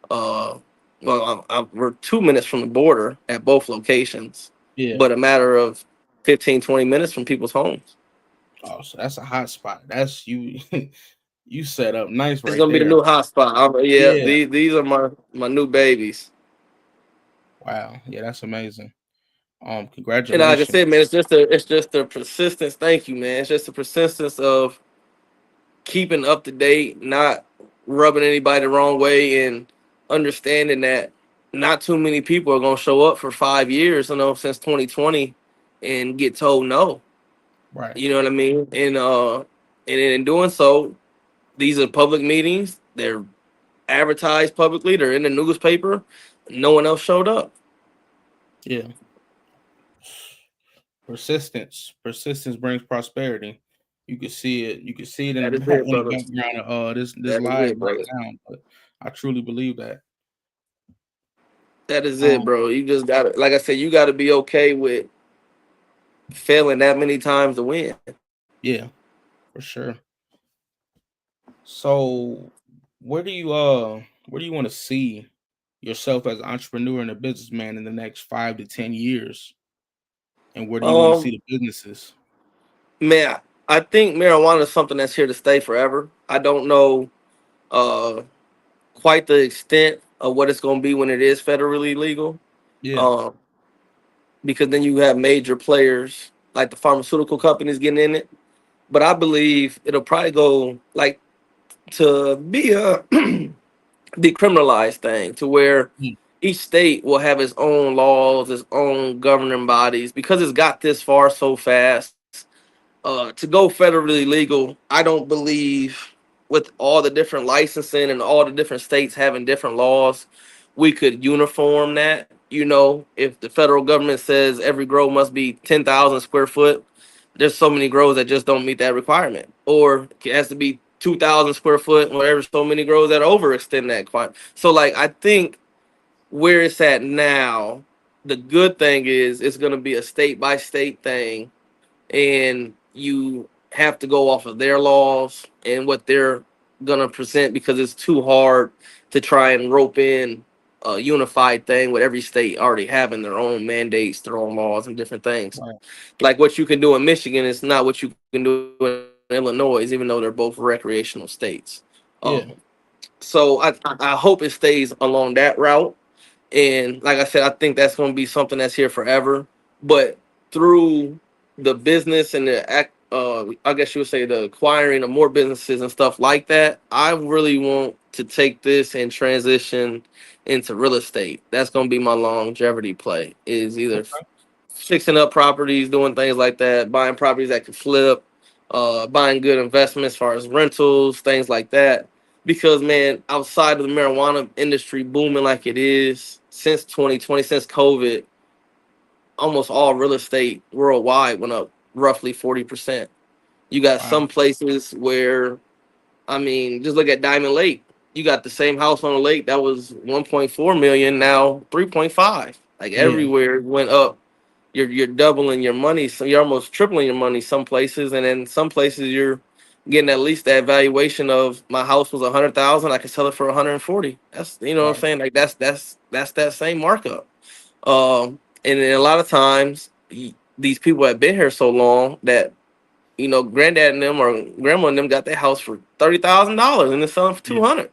we're 2 minutes from the border at both locations, Yeah. but a matter of 15, 20 minutes from people's homes. Oh, so that's a hot spot. That's you. You set up nice It's right going to be the there. new hotspot. Yeah, Yeah. these are my new babies. Wow. Yeah, that's amazing. And like I Congratulations. said, man, it's just the persistence. Thank you, man. It's just the persistence of keeping up to date, not rubbing anybody the wrong way, and understanding that not too many people are gonna show up for 5 years, since 2020, and get told no. Right. You know what I mean? And in doing so, these are public meetings. They're advertised publicly. They're in the newspaper. No one else showed up. Yeah. Persistence. Persistence brings prosperity. You can see it. You can see it in the That is it, in the brother. background of this That is live it, brother. right now. But I truly believe that. That is it, Um. bro. You just gotta, like I said, you gotta be okay with failing that many times to win. Yeah, for sure. So, where do you want to see yourself as an entrepreneur and a businessman in the next 5 to 10 years? And where do you want to see Um, the businesses? Man, I think marijuana is something that's here to stay forever. I don't know uh quite the extent of what it's going to be when it is federally legal. Yeah. Um, because then you have major players like the pharmaceutical companies getting in it. But I believe it'll probably go like to be a decriminalized thing, to where Mm. each state will have its own laws, its own governing bodies, because it's got this far so fast. To go federally legal, I don't believe with all the different licensing and all the different states having different laws, we could uniform that. If the federal government says every grow must be 10,000 square foot, there's so many grows that just don't meet that requirement. Or it has to be 2,000 square foot, wherever so many grows that overextend that requirement. So, like, I think where it's at now, the good thing is it's going to be a state by state thing, and you have to go off of their laws and what they're gonna present, because it's too hard to try and rope in a unified thing with every state already having their own mandates, their own laws, and different things. Right. Like what you can do in Michigan is not what you can do in Illinois, even though they're both recreational states. Um, Yeah. So I hope it stays along that route. And like I said, I think that's going to be something that's here forever. But through the business and the I guess you would say the acquiring of more businesses and stuff like that, I really want to take this and transition into real estate. That's going to be my longevity play. Is either Okay. fixing up properties, doing things like that, buying properties that can flip, buying good investments as far as rentals, things like that. Because man, outside of the marijuana industry booming like it is since 2020, since COVID, almost all real estate worldwide went up roughly 40%. You got Wow. some places where, I mean, just look at Diamond Lake. You got the same house on the lake that was 1.4 million, now 3.5. Like Yeah. everywhere it went up. You're doubling your money, so you're almost tripling your money some places, and then some places you're getting at least that valuation of my house was 100,000, I can sell it for 140. That's, you know what I'm Right. saying, like that's that same markup. And then a lot of times these people have been here so long that granddad and them or grandma and them got their house for $30,000 and they're selling for Yeah. 200.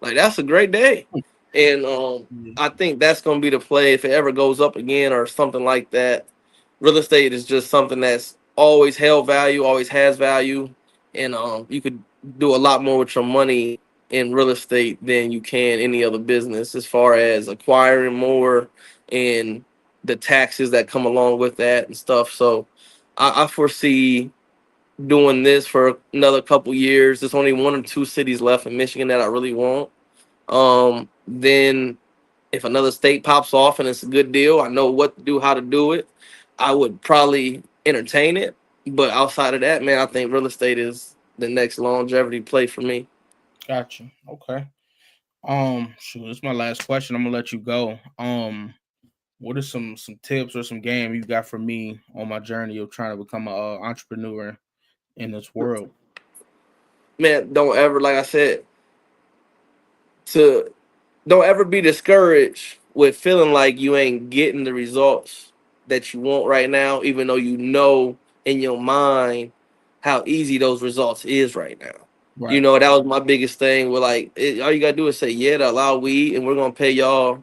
Like that's a great day. And Yeah. I think that's going to be the play if it ever goes up again or something like that. Real estate is just something that's always held value, always has value, and you could do a lot more with your money in real estate than you can any other business as far as acquiring more and the taxes that come along with that and stuff. So I foresee doing this for another couple years. There's only one or two cities left in Michigan that I really want. Then if another state pops off and it's a good deal, I know what to do, how to do it. I would probably entertain it. But outside of that, man, I think real estate is the next longevity play for me. Gotcha. Okay. Shoot, this is my last question. I'm gonna let you go. What are some tips or some game you got for me on my journey of trying to become a entrepreneur in this world? Man, don't ever, like I said, to don't ever be discouraged with feeling like you ain't getting the results that you want right now, even though you know in your mind how easy those results is right now. Right. That was my biggest thing. With like, all you gotta do is say yeah to allow weed, and we're gonna pay y'all.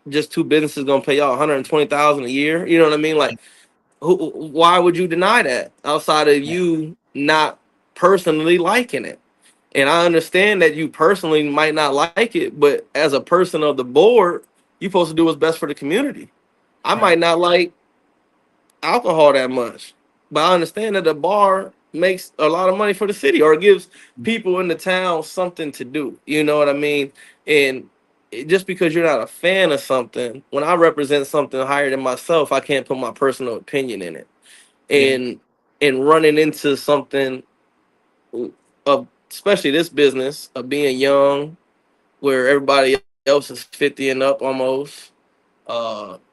Just two businesses gonna pay y'all 120,000 a year. You know what I mean? Like, why would you deny that outside of you not personally liking it? And I understand that you personally might not like it, but as a person of the board, you're supposed to do what's best for the community. I Right. might not like alcohol that much, but I understand that the bar makes a lot of money for the city or it gives people in the town something to do. You know what I mean? And just because you're not a fan of something, when I represent something higher than myself, I can't put my personal opinion in it. Yeah. And running into something of especially this business of being young where everybody else is 50 and up almost.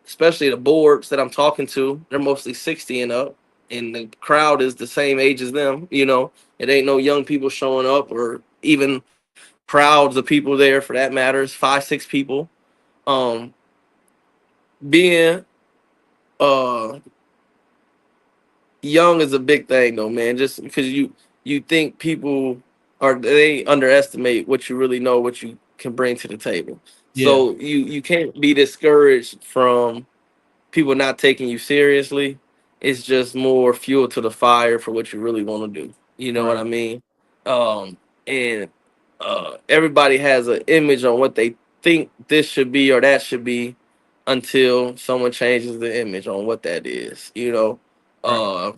Especially the boards that I'm talking to, they're mostly 60 and up, and the crowd is the same age as them. It ain't no young people showing up, or even crowds of people there for that matters. 5, 6 people. Um, being uh young is a big thing though, man. Just because you think people or they underestimate what you really know, what you can bring to the table. Yeah. So you can't be discouraged from people not taking you seriously. It's just more fuel to the fire for what you really want to do. You know what Right. I mean? And everybody has an image on what they think this should be or that should be until someone changes the image on what that is. Right. Uh,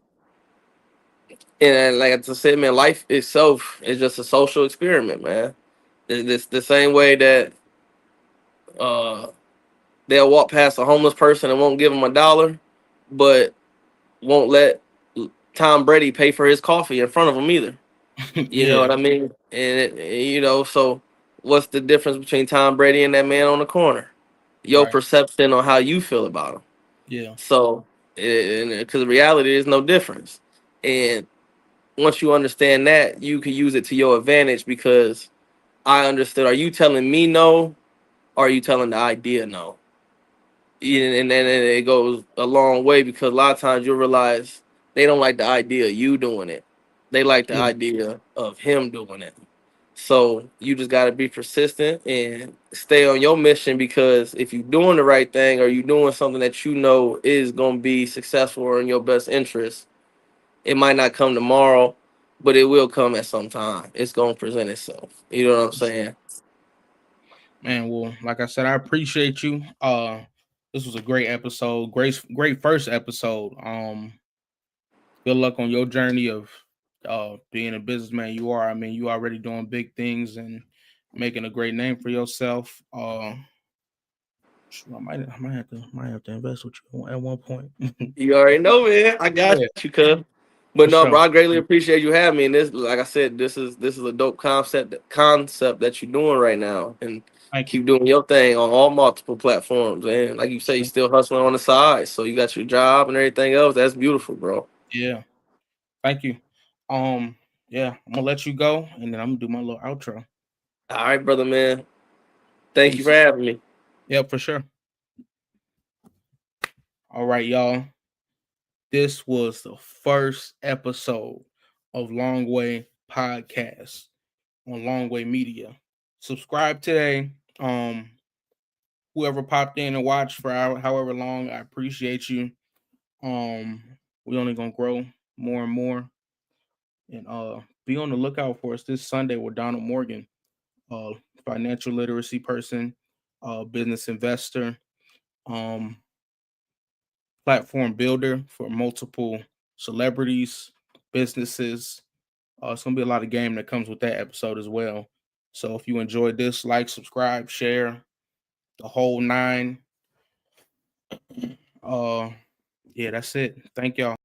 and like I said, man, life itself is just a social experiment, man. It's the same way that uh, they'll walk past a homeless person and won't give them a dollar, but won't let Tom Brady pay for his coffee in front of him either. You know Yeah. what I mean? And so what's the difference between Tom Brady and that man on the corner? Your Right. perception on how you feel about him. Yeah. So, because the reality is no difference. And once you understand that, you can use it to your advantage because I understood. Are you telling me no, or are you telling the idea no? And then it goes a long way because a lot of times you'll realize they don't like the idea of you doing it. They like the Yeah. idea of him doing it. So you just got to be persistent and stay on your mission, because if you're doing the right thing or you're doing something that you know is going to be successful or in your best interest, it might not come tomorrow, but it will come at some time. It's going to present itself. You know what I'm saying? Man, well, like I said, I appreciate you. This was a great episode. Great first episode. Good luck on your journey of being a businessman you are. I mean, you already doing big things and making a great name for yourself. I might have to invest with you at one point. You already know, man. I got Yeah, you, cuz. for But no, bro, sure. I greatly appreciate you having me. And this, like I said, this is a dope concept that you're doing right now, and Thank you. keep doing your thing on all multiple platforms. And like you say, you still hustling on the side, so you got your job and everything else. That's beautiful, bro. Yeah, thank you. Yeah, I'm gonna let you go, and then I'm gonna do my little outro. All right, brother, man. Thank you for Peace. having me. Yep, for sure. All right, y'all. This was the first episode of Long Way Podcast on Long Way Media. Subscribe today. Whoever popped in and watched for however long, I appreciate you. We only gonna grow more and more, and be on the lookout for us this Sunday with Donald Morgan, uh, financial literacy person, business investor, um, platform builder for multiple celebrities, businesses. It's gonna be a lot of game that comes with that episode as well. So if you enjoyed this, like, subscribe, share the whole nine. Yeah, that's it. Thank y'all.